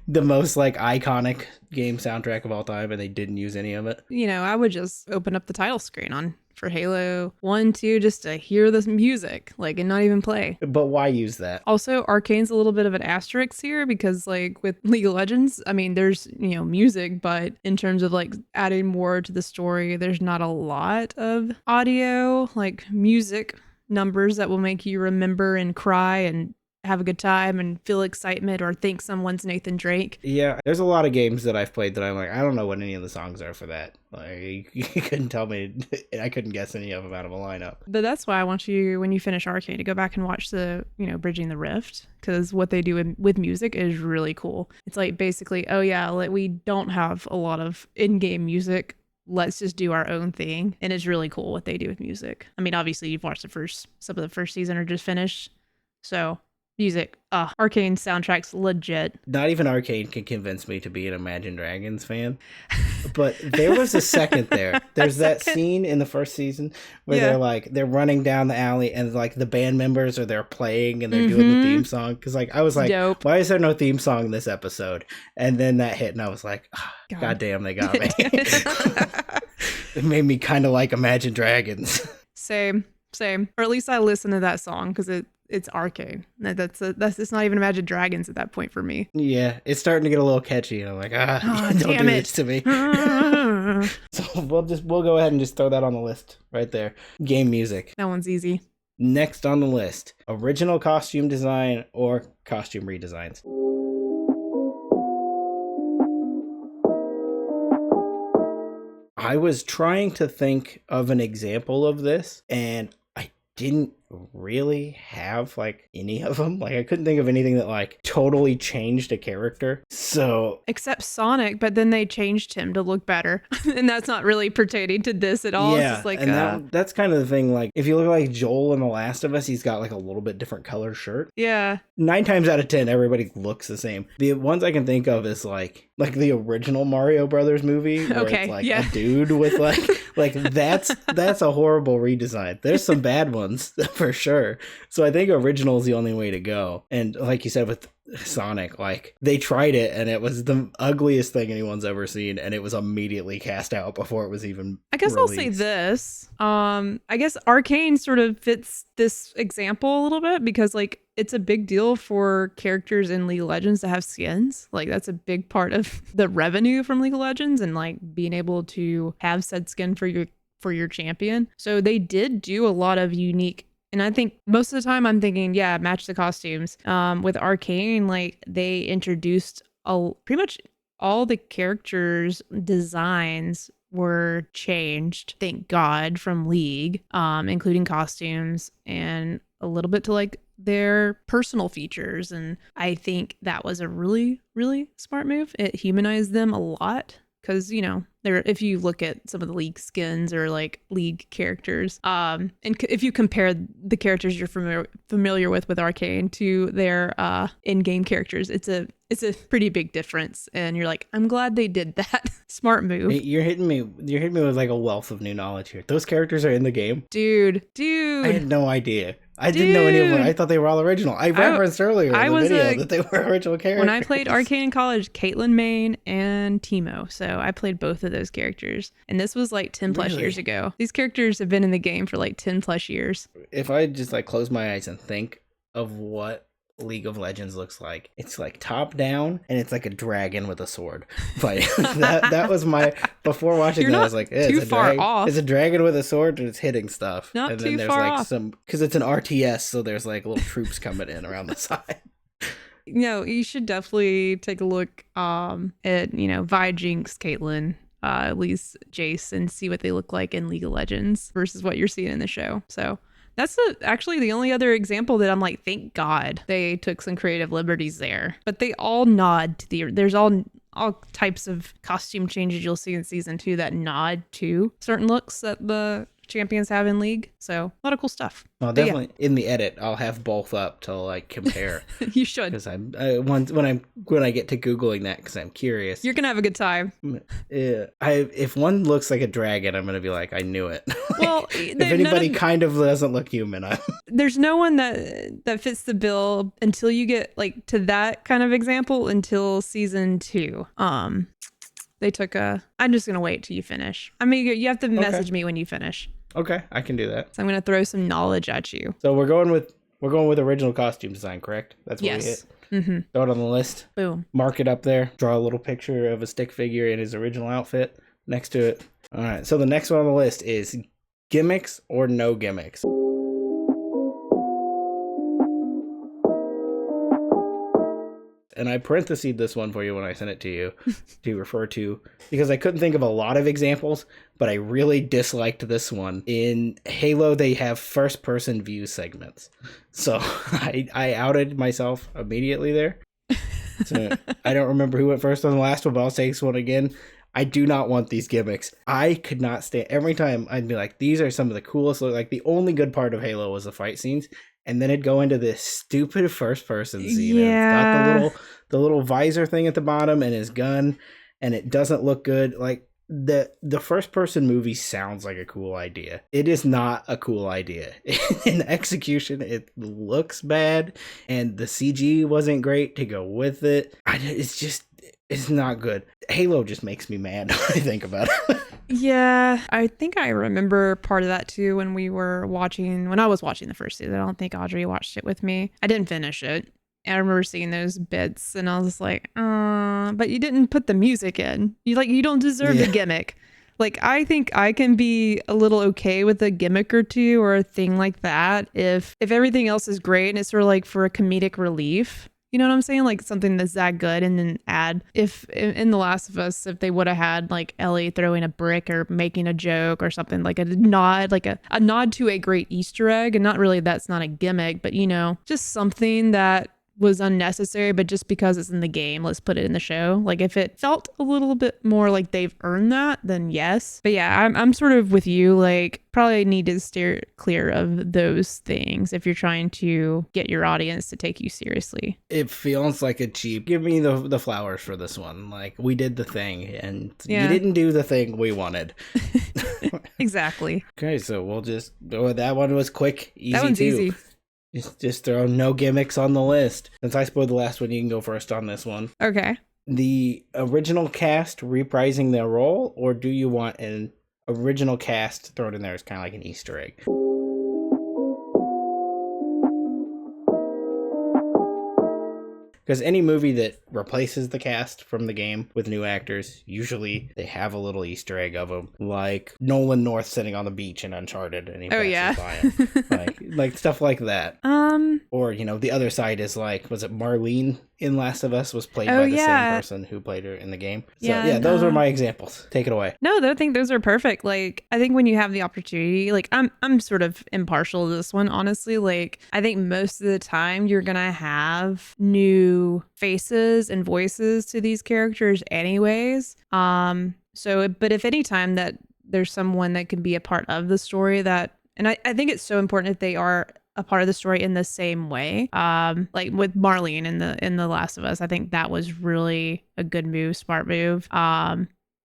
The most like iconic game soundtrack of all time, and they didn't use any of it. You know, I would just open up the title screen for Halo 1, 2, just to hear this music, like, and not even play. But why use that? Also, Arcane's a little bit of an asterisk here, because like with League of Legends, I mean, there's, music, but in terms of like adding more to the story, there's not a lot of audio, like music numbers that will make you remember and cry and have a good time and feel excitement or think someone's Nathan Drake. Yeah, there's a lot of games that I've played that I'm like, I don't know what any of the songs are for that. Like, you couldn't tell me. I couldn't guess any of them out of a lineup. But that's why I want you, when you finish Arcane, to go back and watch the, Bridging the Rift, because what they do with music is really cool. It's like basically, we don't have a lot of in-game music. Let's just do our own thing. And it's really cool what they do with music. I mean, obviously you've watched some of the first season are just finished. So music, Arcane soundtrack's legit. Not even Arcane can convince me to be an Imagine Dragons fan. But there was a second there. There's that scene in the first season where they're running down the alley, and like the band members are there playing, and they're doing the theme song. Because like I was like, dope. Why is there no theme song in this episode? And then that hit, and I was like, God damn, they got me. It made me kind of like Imagine Dragons. Same. Or at least I listened to that song because it's Arcane. That's it's not even Imagine Dragons at that point for me. Yeah, it's starting to get a little catchy, and I'm like, don't do this to me. So we'll go ahead and just throw that on the list right there. Game music. That one's easy. Next on the list, original costume design or costume redesigns. I was trying to think of an example of this, and I didn't really have like any of them. Like I couldn't think of anything that like totally changed a character. So except Sonic, but then they changed him to look better. And that's not really pertaining to this at all. Yeah, it's just like and that's kind of the thing. Like if you look like Joel in The Last of Us, he's got like a little bit different colored shirt. Yeah. 9 times out of 10, everybody looks the same. The ones I can think of is like the original Mario Brothers movie, where it's like a dude with like that's a horrible redesign. There's some bad ones for sure. So I think original is the only way to go. And like you said with Sonic, like they tried it, and it was the ugliest thing anyone's ever seen, and it was immediately cast out before it was even I guess released. I'll say this. I guess Arcane sort of fits this example a little bit, because like it's a big deal for characters in League of Legends to have skins. Like that's a big part of the revenue from League of Legends, and like being able to have said skin for your champion. So they did do a lot of unique And I think most of the time I'm thinking, yeah, match the costumes. With Arcane, like they introduced pretty much all the characters' designs were changed, thank God, from League, including costumes and a little bit to like their personal features. And I think that was a really, really smart move. It humanized them a lot. Because, you know, if you look at some of the League skins or like League characters, and if you compare the characters you're familiar with Arcane to their in-game characters, it's a pretty big difference. And you're like, I'm glad they did that. Smart move. You're hitting me with like a wealth of new knowledge here. Those characters are in the game? Dude. I had no idea. I didn't know any of them. I thought they were all original. I referenced earlier in the video that they were original characters. When I played Arcane in college, Caitlin Main and Teemo. So I played both of those characters. And this was like 10 plus years ago. These characters have been in the game for like 10 plus years. If I just like close my eyes and think of what League of Legends looks like, it's like top down and it's like a dragon with a sword fighting. that was my, before watching that I was like, too far off. It's a dragon with a sword and it's hitting stuff. Not and too then there's far like off. some, because it's an RTS, so there's like little troops coming in around the side. No, you should definitely take a look at, you know, Vi, Jinx, Caitlyn, at least Jace, and see what they look like in League of Legends versus what you're seeing in the show. So that's actually the only other example that I'm like, thank God they took some creative liberties there. But they all nod to there's all types of costume changes you'll see in season 2 that nod to certain looks that the champions have in League. So a lot of cool stuff. Well, definitely in the edit, I'll have both up to like compare. You should, because when I get to googling that, because I'm curious. You're gonna have a good time. Yeah, if one looks like a dragon, I'm gonna be like, I knew it. Like, Well, if anybody kind of doesn't look human, there's no one that fits the bill until you get like to that kind of example until season 2. They took I'm just gonna wait till you finish. I mean, you have to message me when you finish. Okay, I can do that. So I'm gonna throw some knowledge at you. So we're going with original costume design, correct? That's what we hit. Mm-hmm. Throw it on the list. Boom. Mark it up there. Draw a little picture of a stick figure in his original outfit next to it. All right. So the next one on the list is Gimmicks or No Gimmicks. And I parenthesed this one for you when I sent it to you to refer to, because I couldn't think of a lot of examples, but I really disliked this one. In Halo, they have first-person view segments. So I outed myself immediately there. So I don't remember who went first on the last one, but I'll say this one again. I do not want these gimmicks. I could not stand. Every time I'd be like, these are some of the coolest. Like, the only good part of Halo was the fight scenes. And then it'd go into this stupid first-person scene. Yeah. And it's got the little visor thing at the bottom and his gun, and it doesn't look good. Like, the first-person movie sounds like a cool idea. It is not a cool idea. In execution, it looks bad, and the CG wasn't great to go with it. It's not good. Halo just makes me mad when I think about it. Yeah, I think I remember part of that too when I was watching the first season. I don't think Audrey watched it with me. I didn't finish it. I remember seeing those bits and I was just like, but you didn't put the music in. You don't deserve the gimmick. Like, I think I can be a little okay with a gimmick or two or a thing like that if everything else is great and it's sort of like for a comedic relief. You know what I'm saying? Like something that's that good, and then add, if in The Last of Us, if they would have had like Ellie throwing a brick or making a joke or something, like a nod, like a nod to a great Easter egg, and not really, that's not a gimmick, but you know, just something that was unnecessary, but just because it's in the game, let's put it in the show. Like if it felt a little bit more like they've earned that, then yes. But yeah, I'm sort of with you, like probably need to steer clear of those things if you're trying to get your audience to take you seriously. It feels like a cheap, give me the flowers for this one. Like, we did the thing and you didn't do the thing we wanted. Exactly. Okay, so we'll just, that one was quick, easy. That one's easy. Just throw no gimmicks on the list. Since I spoiled the last one, you can go first on this one. Okay. The original cast reprising their role, or do you want an original cast thrown in there as kind of like an Easter egg? Because any movie that replaces the cast from the game with new actors, usually they have a little Easter egg of them, like Nolan North sitting on the beach in Uncharted, and he passes by him. like stuff like that. Or, you know, the other side is like, was it Marlene in Last of Us was played by the same person who played her in the game? So yeah, those are my examples. Take it away. No, I think those are perfect. Like, I think when you have the opportunity, like I'm sort of impartial to this one, honestly. Like, I think most of the time you're gonna have new faces and voices to these characters anyways. But if any time that there's someone that can be a part of the story and I think it's so important if they are a part of the story in the same way. Like with Marlene in the Last of Us, I think that was really a good move, smart move.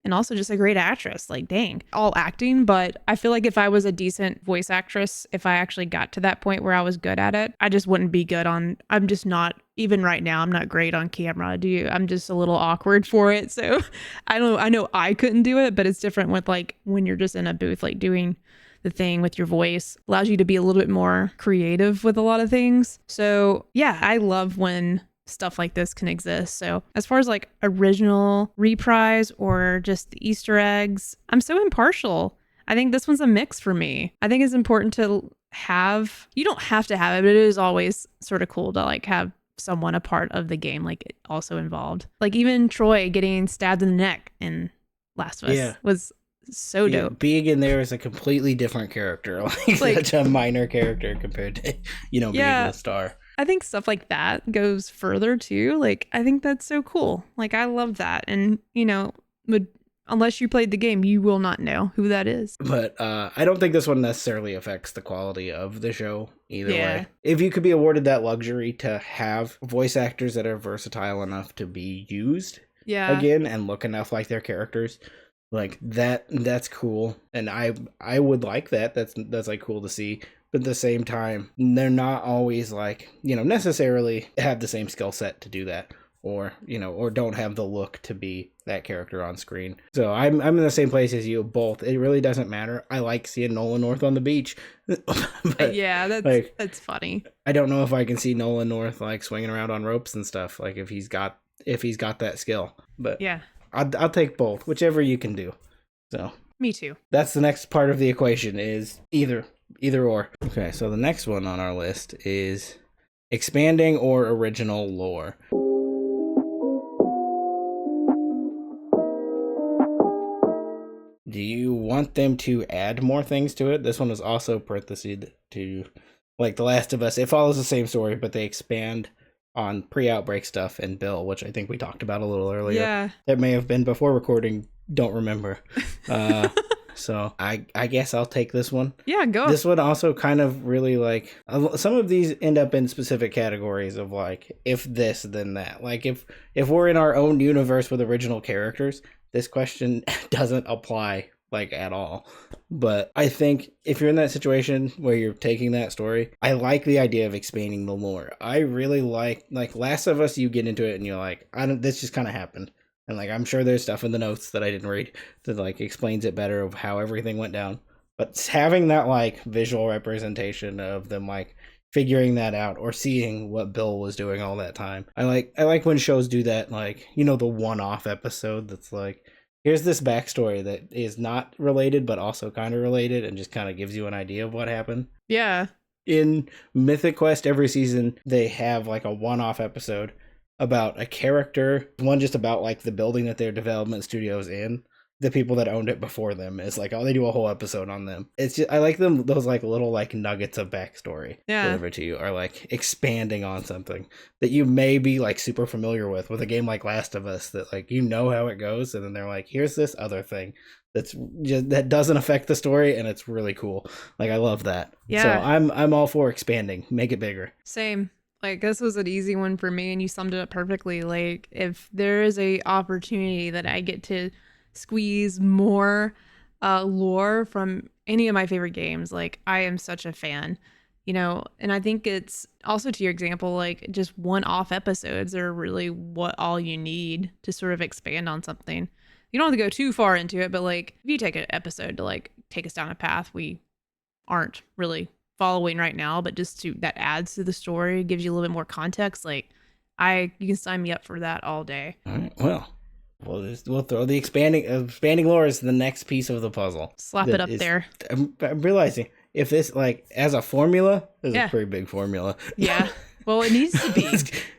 And also just a great actress. Like, dang, all acting. But I feel like if I was a decent voice actress, if I actually got to that point where I was good at it, I just wouldn't be good on. I'm just not, even right now, I'm not great on camera. I'm just a little awkward for it. So I know I couldn't do it, but it's different with like when you're just in a booth, like doing the thing with your voice. Allows you to be a little bit more creative with a lot of things. So yeah, I love when stuff like this can exist. So as far as like original reprise or just the Easter eggs, I'm so impartial. I think this one's a mix for me. I think it's important to have, you don't have to have it, but it is always sort of cool to like have someone a part of the game, like also involved. Like even Troy getting stabbed in the neck in Last of Us was so dope. Being in there is a completely different character, like such a minor character compared to, you know, being the star. I think stuff like that goes further too. Like, I think that's so cool. Like, I love that. And, you know, unless you played the game, you will not know who that is. But I don't think this one necessarily affects the quality of the show either way. If you could be awarded that luxury to have voice actors that are versatile enough to be used again and look enough like their characters, like that's cool. And I would like that. That's like cool to see. But at the same time, they're not always like, you know, necessarily have the same skill set to do that, or, you know, or don't have the look to be that character on screen. So I'm in the same place as you both. It really doesn't matter. I like seeing Nolan North on the beach. But, yeah, that's funny. I don't know if I can see Nolan North like swinging around on ropes and stuff, like if he's got that skill. But yeah, I'll take both, whichever you can do. So me too. That's the next part of the equation, is either or. Okay, so the next one on our list is expanding or original lore. Do you want them to add more things to it? This one was also parentheses to, like The Last of Us. It follows the same story, but they expand on pre-outbreak stuff and Bill, which I think we talked about a little earlier. Yeah. That may have been before recording. Don't remember. So I guess I'll take this one. Yeah, go. This one also kind of really like, some of these end up in specific categories of like, if this, then that. Like if we're in our own universe with original characters, this question doesn't apply like at all. But I think if you're in that situation where you're taking that story, I like the idea of expanding the lore. I really like Last of Us, you get into it and you're like, this just kind of happened. And like, I'm sure there's stuff in the notes that I didn't read that like explains it better of how everything went down. But having that like visual representation of them like figuring that out or seeing what Bill was doing all that time. I like when shows do that, like, you know, the one-off episode that's like, here's this backstory that is not related but also kind of related and just kind of gives you an idea of what happened. Yeah. In Mythic Quest, every season they have like a one-off episode about a character, one just about like the building that their development studio is in, the people that owned it before them. Is like, oh, they do a whole episode on them. It's just, I like them, those like little like nuggets of backstory delivered to you, are like expanding on something that you may be like super familiar with a game like Last of Us, that like, you know how it goes, and then they're like, here's this other thing that's just, that doesn't affect the story, and it's really cool. Like, I love that. So I'm all for expanding, make it bigger. Same. Like, this was an easy one for me, and you summed it up perfectly. Like, if there is a opportunity that I get to squeeze more lore from any of my favorite games, like, I am such a fan, you know. And I think it's also, to your example, like, just one-off episodes are really what all you need to sort of expand on something. You don't have to go too far into it, but like, if you take an episode to like take us down a path we aren't really following right now, but just that adds to the story, gives you a little bit more context, like, You can sign me up for that all day. All right, well, we'll throw the expanding lore as the next piece of the puzzle. Slap it up there. I'm realizing if this, like, as a formula, is Yeah. a pretty big formula. Yeah. Well, it needs to be.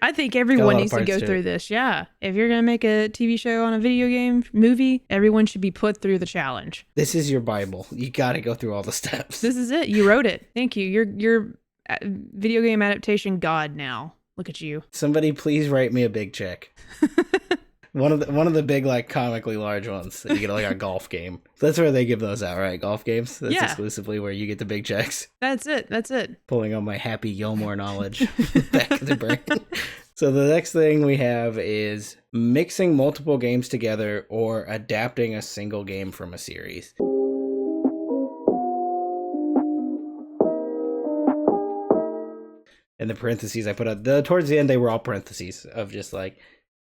I think everyone needs to parts go to through it. this. Yeah. If you're going to make a TV show on a video game movie, everyone should be put through the challenge. This is your Bible. You got to go through all the steps. This is it. You wrote it. Thank you. You're video game adaptation god now. Look at you. Somebody please write me a big check. One of the big, like, comically large ones that you get, like, a golf game. That's where they give those out, right? Golf games. That's Yeah. exclusively where you get the big checks. That's it. That's it. Pulling on my Happy Gilmore knowledge back of the brain. So the next thing we have is mixing multiple games together or adapting a single game from a series. In the parentheses I put up, towards the end they were all parentheses of just like,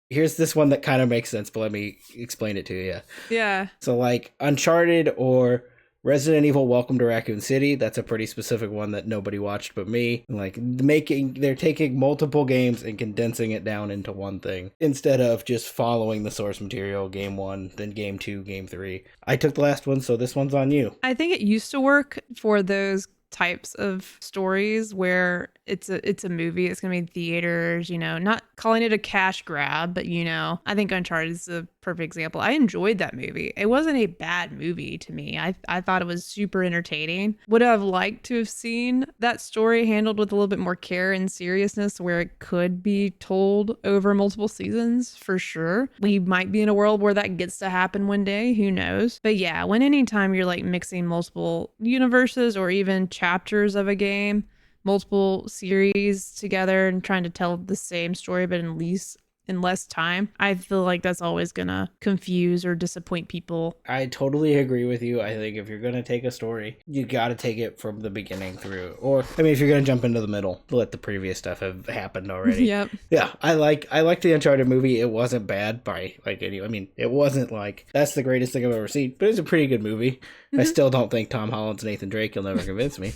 here's this one that kind of makes sense, but let me explain it to you. Yeah. So like Uncharted or Resident Evil Welcome to Raccoon City, that's a pretty specific one that nobody watched but me. Like they're taking multiple games and condensing it down into one thing instead of just following the source material, game 1, then game 2, game 3. I took the last one, so this one's on you. I think it used to work for those types of stories where it's a movie, it's gonna be in theaters, not calling it a cash grab, but I think Uncharted is a perfect example. I enjoyed that movie. It wasn't a bad movie to me. I thought it was super entertaining. Would have liked to have seen that story handled with a little bit more care and seriousness where it could be told over multiple seasons, for sure. We might be in a world where that gets to happen one day, who knows. But yeah, when anytime you're like mixing multiple universes or even chapters of a game, multiple series together and trying to tell the same story but in less time, I feel like that's always gonna confuse or disappoint people. I totally agree with you. I think if you're gonna take a story, you gotta take it from the beginning through. Or if you're gonna jump into the middle, let the previous stuff have happened already. Yep. Yeah, I like the Uncharted movie. It wasn't bad by it wasn't like that's the greatest thing I've ever seen, but it's a pretty good movie. I still don't think Tom Holland's Nathan Drake. You'll never convince me.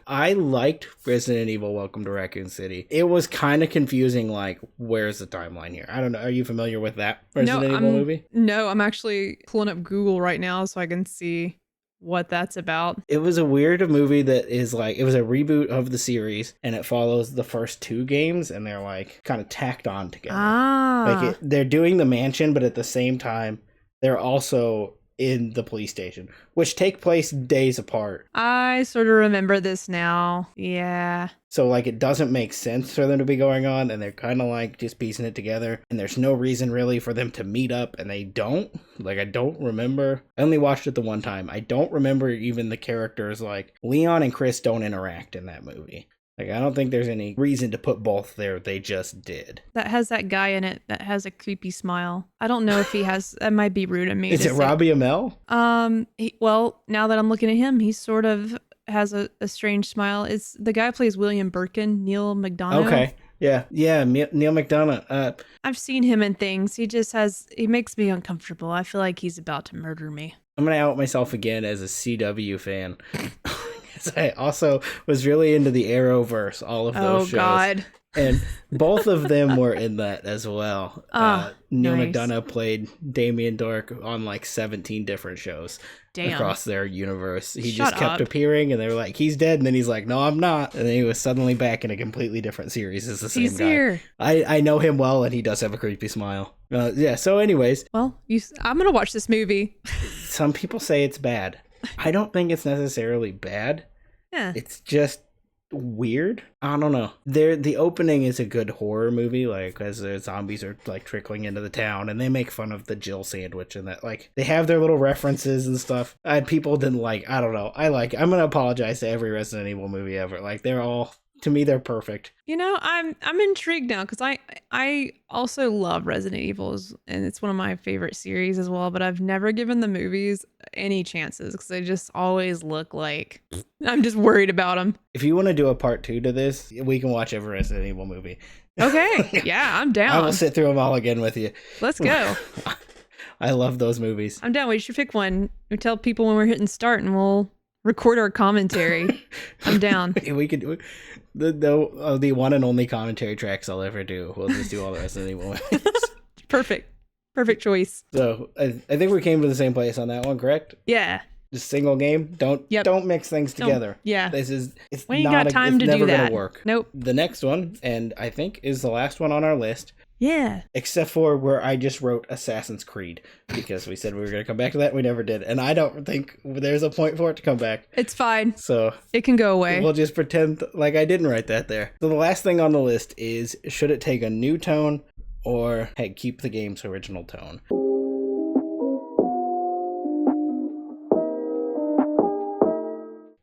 I liked Resident Evil Welcome to Raccoon City. It was kind of confusing, like, where's the timeline here? I don't know. Are you familiar with that Resident Evil movie? No, I'm actually pulling up Google right now so I can see what that's about. It was a weird movie that is like, it was a reboot of the series, and it follows the first 2 games, and they're like kind of tacked on together. They're doing the mansion, but at the same time, they're also in the police station, which take place days apart. I sort of remember this now. Yeah. So like it doesn't make sense for them to be going on, and they're kind of like just piecing it together, and there's no reason really for them to meet up, and they don't. Like I don't remember. I only watched it the one time. I don't remember even the characters. Like Leon and Chris don't interact in that movie. Like, I don't think there's any reason to put both there. They just did. That has that guy in it that has a creepy smile. I don't know if he has. That might be rude of me. Is it Robbie Amell? Well, now that I'm looking at him, he sort of has a strange smile. It's the guy who plays William Birkin, Neil McDonough. Okay. Yeah, Neil McDonough. I've seen him in things. He makes me uncomfortable. I feel like he's about to murder me. I'm going to out myself again as a CW fan. I also was really into the Arrowverse, all of those shows. Oh, God. And both of them were in that as well. Neil McDonough played Damien Dark on like 17 different shows across their universe. He just kept appearing, and they were like, he's dead. And then he's like, no, I'm not. And then he was suddenly back in a completely different series as the same guy. Here. I know him well, and he does have a creepy smile. So anyways. Well, I'm going to watch this movie. Some people say it's bad. I don't think it's necessarily bad. Yeah. It's just weird. I don't know. The opening is a good horror movie, like as the zombies are like trickling into the town, and they make fun of the Jill sandwich and that. Like they have their little references and stuff. People didn't like. I don't know. I'm gonna apologize to every Resident Evil movie ever. Like they're all, to me, they're perfect. I'm intrigued now because I also love Resident Evil, and it's one of my favorite series as well. But I've never given the movies any chances because they just always look like I'm just worried about them. If you want to do a part 2 to this, we can watch every Resident Evil movie. Okay, yeah, I'm down. I will sit through them all again with you. Let's go. I love those movies. I'm down. We should pick one. We tell people when we're hitting start, and we'll record our commentary. I'm down. We could do the one and only commentary tracks I'll ever do. We'll just do all the rest of the movies. Perfect choice. So I think we came to the same place on that one, correct? Yeah. Just single game. Don't mix things together. Yeah. It's we ain't got time to do never that. Gonna work. Nope. The next one, and I think is the last one on our list. Yeah. Except for where I just wrote Assassin's Creed because we said we were going to come back to that. We never did. And I don't think there's a point for it to come back. It's fine. So it can go away. We'll just pretend like I didn't write that there. So the last thing on the list is, should it take a new tone or keep the game's original tone?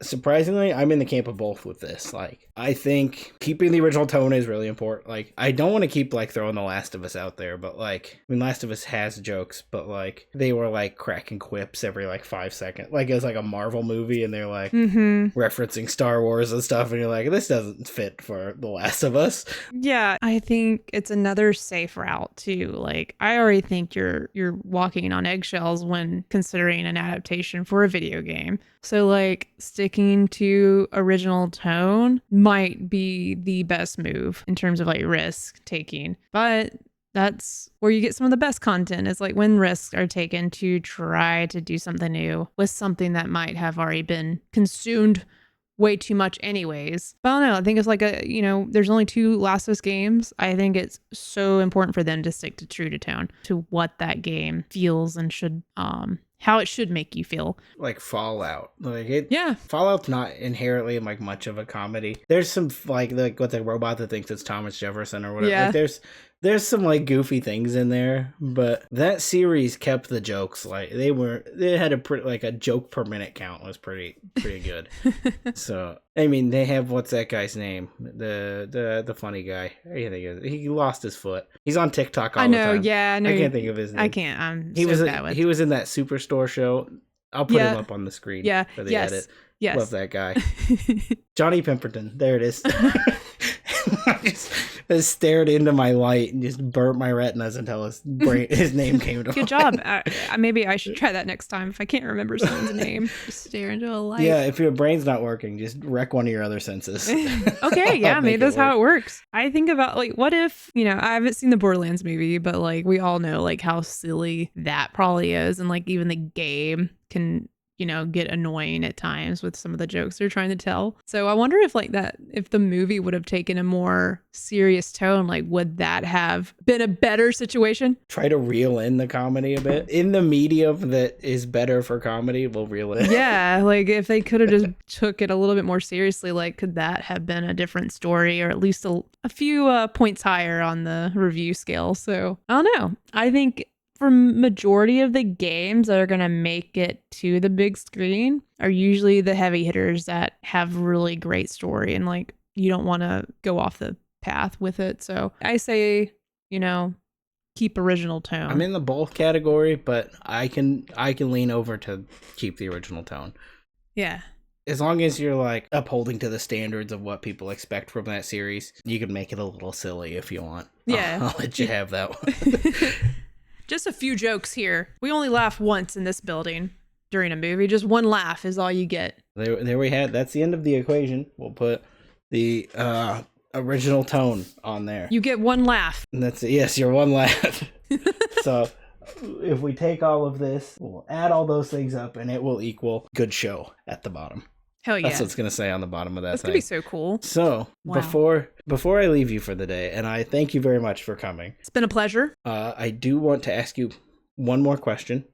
Surprisingly, I'm in the camp of both with this. Like, I think keeping the original tone is really important. Like, I don't want to keep, like, throwing The Last of Us out there, but, like, I mean, Last of Us has jokes, but, like, they were, like, cracking quips every, like, 5 seconds. Like, it was, like, a Marvel movie, and they're, like, referencing Star Wars and stuff, and you're like, this doesn't fit for The Last of Us. Yeah, I think it's another safe route, too. Like, I already think you're walking on eggshells when considering an adaptation for a video game. So, like, sticking to original tone might be the best move in terms of, like, risk taking. But that's where you get some of the best content, is like when risks are taken to try to do something new with something that might have already been consumed way too much anyways. But I don't know. I think it's like there's only 2 Last of Us games. I think it's so important for them to stick to true to tone, to what that game feels and should, how it should make you feel. Like Fallout. Fallout's not inherently like much of a comedy. There's some like what the robot that thinks it's Thomas Jefferson or whatever. Yeah. Like, there's some like goofy things in there, but that series kept the jokes. Like they had a joke per minute count was pretty good. So I mean, they have, what's that guy's name? The funny guy. I can't think of it. He lost his foot. He's on TikTok all the time. Yeah, I know. I can't think of his name. I can't. He was in that Superstore show. I'll put him up on the screen for the edit. Yes. Love that guy. Johnny Pemberton. There it is. I just stared into my light and just burnt my retinas until his name came to Good job. Maybe I should try that next time if I can't remember someone's name. Just stare into a light. Yeah, if your brain's not working, just wreck one of your other senses. Okay, yeah, maybe that's how it works. I think about, like, what if, I haven't seen the Borderlands movie, but, like, we all know, like, how silly that probably is. And, like, even the game can, get annoying at times with some of the jokes they're trying to tell. So I wonder if if the movie would have taken a more serious tone, like, would that have been a better situation? Try to reel in the comedy a bit. In the medium that is better for comedy, we'll reel it in. Yeah, like, if they could have just took it a little bit more seriously, like, could that have been a different story, or at least a few points higher on the review scale? So I don't know. I think for majority of the games that are going to make it to the big screen are usually the heavy hitters that have really great story, and, like, you don't want to go off the path with it. So I say, keep original tone. I'm in the both category, but I can lean over to keep the original tone. Yeah. As long as you're, like, upholding to the standards of what people expect from that series, you can make it a little silly if you want. Yeah. I'll let you have that one. Just a few jokes here. We only laugh once in this building during a movie. Just one laugh is all you get. There we had. That's the end of the equation. We'll put the original tone on there. You get one laugh. And that's it. Yes, your one laugh. So if we take all of this, we'll add all those things up, and it will equal good show at the bottom. Hell yeah. That's what it's going to say on the bottom of that That's thing. That's going to be so cool. So, wow. before I leave you for the day, and I thank you very much for coming. It's been a pleasure. I do want to ask you one more question.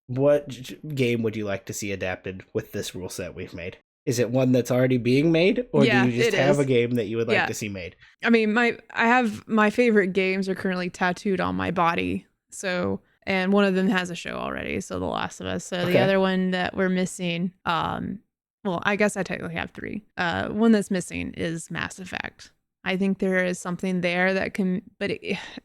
What game would you like to see adapted with this rule set we've made? Is it one that's already being made, or do you just have a game that you would like to see made? I mean, I have my favorite games are currently tattooed on my body. So, and one of them has a show already, so The Last of Us. So the other one that we're missing, well, I guess I technically have 3. One that's missing is Mass Effect. I think there is something there that can, but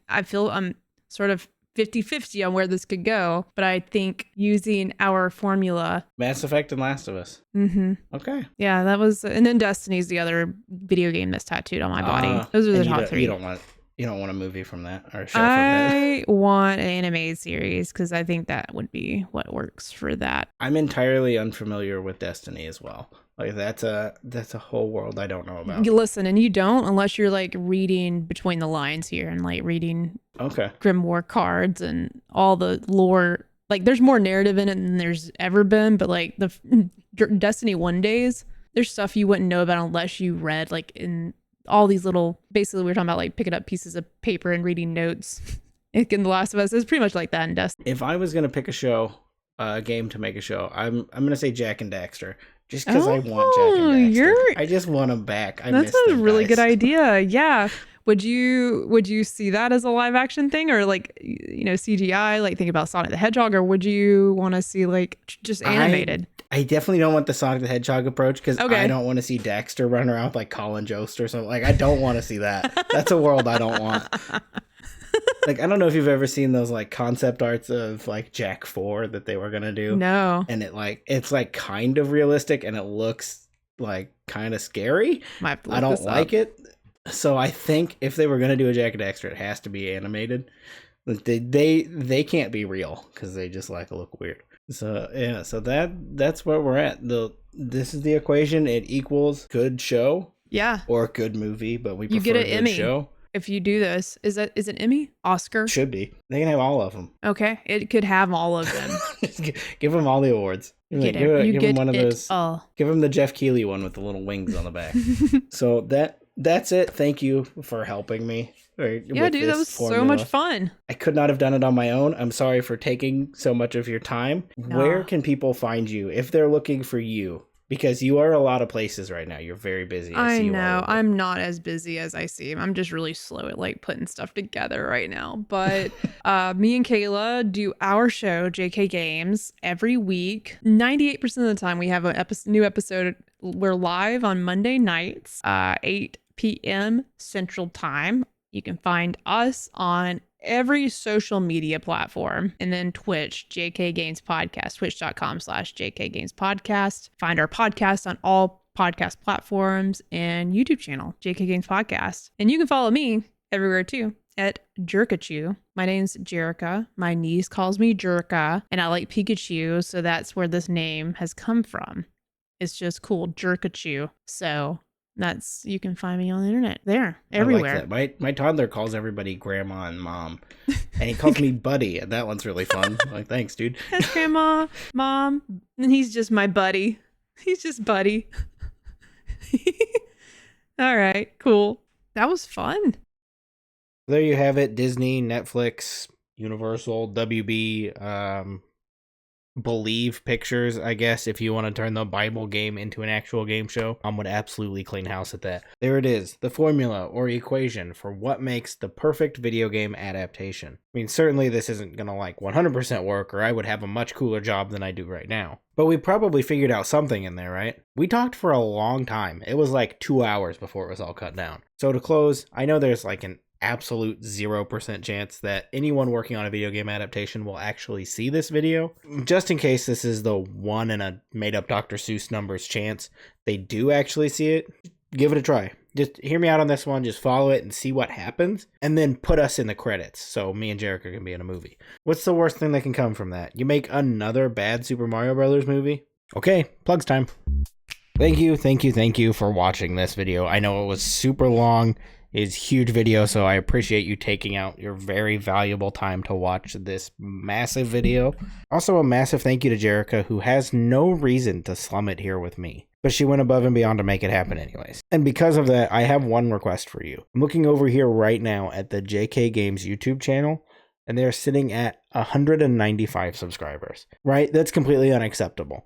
I feel I'm sort of 50-50 on where this could go, but I think using our formula. Mass Effect and Last of Us. Mm-hmm. Okay. Yeah, that was, and then Destiny's the other video game that's tattooed on my body. Those are the top 3. You don't want You don't want a movie from that or a show from that? I want an animated series because I think that would be what works for that. I'm entirely unfamiliar with Destiny as well. Like that's a whole world I don't know about. You listen, and you don't unless you're like reading between the lines here and like reading Okay. Grimoire cards and all the lore. Like there's more narrative in it than there's ever been, but like the Destiny 1 days, there's stuff you wouldn't know about unless you read like in all these little, basically we were talking about like picking up pieces of paper and reading notes. Like in The Last of Us, it's pretty much like that in Destiny. If I was gonna pick a game to make a show, I'm gonna say Jack and Daxter. Just because I want Jack and Daxter. I just want them back. That's a really good idea. Yeah. Would you see that as a live action thing, or like, you know, CGI, like think about Sonic the Hedgehog, or would you want to see like just animated? I definitely don't want the Sonic the Hedgehog approach because I don't want to see Daxter running around with like Colin Jost or something. Like I don't want to see that. That's a world I don't want. Like, I don't know if you've ever seen those like concept arts of like Jack 4 that they were going to do. No. And it's like kind of realistic and it looks like kind of scary. I don't like it. So I think if they were going to do a Jack and Daxter, it has to be animated. They can't be real because they just like look weird. So yeah, so that's where we're at. This is the equation. It equals good show. Yeah. Or good movie, but we prefer you get an good Emmy show. If you do this, is it Emmy? Oscar? Should be. They can have all of them. Okay, it could have all of them. Just give them all the awards. Give them one of those. Give them the Jeff Keighley one with the little wings on the back. So that's it. Thank you for helping me. Yeah, dude, that was so much fun. I could not have done it on my own. I'm sorry for taking so much of your time. No. Where can people find you if they're looking for you? Because you are a lot of places right now. You're very busy. I know. I'm not as busy as I seem. I'm just really slow at like putting stuff together right now. But me and Kayla do our show, JK Games, every week. 98% of the time we have a new episode. We're live on Monday nights, 8 p.m. Central Time. You can find us on every social media platform, and then Twitch, JK Games Podcast, twitch.com/JK Games Podcast. Find our podcast on all podcast platforms and YouTube channel, JK Games Podcast. And you can follow me everywhere too at JERICA'S. My name's Jerica. My niece calls me Jerica, and I like Pikachu, so that's where this name has come from. It's just cool, JERICA'S. So you can find me on the internet there, everywhere. I like that. My toddler calls everybody grandma and mom, and he calls me buddy, and that one's really fun. Like, thanks, dude. That's grandma, mom, and he's just my buddy. He's just buddy. All right, cool. That was fun. There you have it. Disney, Netflix, Universal, WB, Believe Pictures, I guess, if you want to turn the Bible game into an actual game show. I would absolutely clean house at that. There it is, the formula or equation for what makes the perfect video game adaptation. I mean, certainly this isn't going to like 100% work, or I would have a much cooler job than I do right now. But we probably figured out something in there, right? We talked for a long time. It was like 2 hours before it was all cut down. So to close, I know there's like an absolute 0% chance that anyone working on a video game adaptation will actually see this video. Just in case this is the 1 in a made-up Dr. Seuss numbers chance they do actually see it, give it a try. Just hear me out on this one. Just follow it and see what happens, and then put us in the credits so me and Jerica can be in a movie. What's the worst thing that can come from that? You make another bad Super Mario Brothers movie? Okay, plugs time. Thank you for watching this video. I know it was super long. It's a huge video, so I appreciate you taking out your very valuable time to watch this massive video. Also, a massive thank you to Jerica, who has no reason to slum it here with me, but she went above and beyond to make it happen anyways. And because of that, I have one request for you. I'm looking over here right now at the JK Games YouTube channel, and they're sitting at 195 subscribers, right? That's completely unacceptable.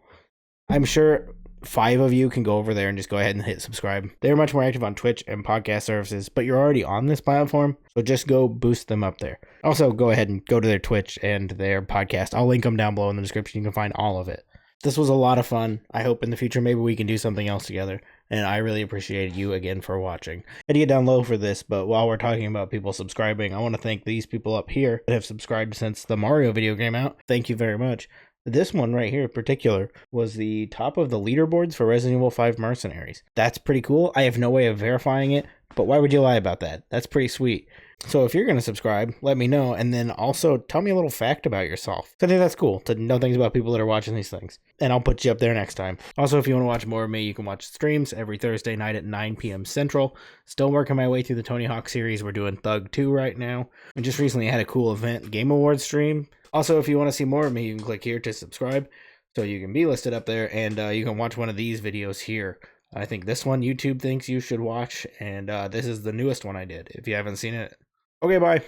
I'm sure 5 of you can go over there and just go ahead and hit subscribe. They're much more active on Twitch and podcast services, but you're already on this platform, so just go boost them up there. Also, go ahead and go to their Twitch and their podcast. I'll link them down below in the description. You can find all of it. This was a lot of fun. I hope in the future maybe we can do something else together, and I really appreciate you again for watching. I had to get down low for this, but while we're talking about people subscribing, I want to thank these people up here that have subscribed since the Mario video came out. Thank you very much. This one right here in particular was the top of the leaderboards for Resident Evil 5 Mercenaries. That's pretty cool. I have no way of verifying it, but why would you lie about that? That's pretty sweet. So if you're going to subscribe, let me know, and then also tell me a little fact about yourself. I think that's cool to know things about people that are watching these things. And I'll put you up there next time. Also, if you want to watch more of me, you can watch streams every Thursday night at 9 p.m. Central. Still working my way through the Tony Hawk series. We're doing Thug 2 right now. And just recently had a cool event, Game Awards stream. Also, if you want to see more of me, you can click here to subscribe. So you can be listed up there, and you can watch one of these videos here. I think this one YouTube thinks you should watch, and this is the newest one I did, if you haven't seen it. Okay, bye.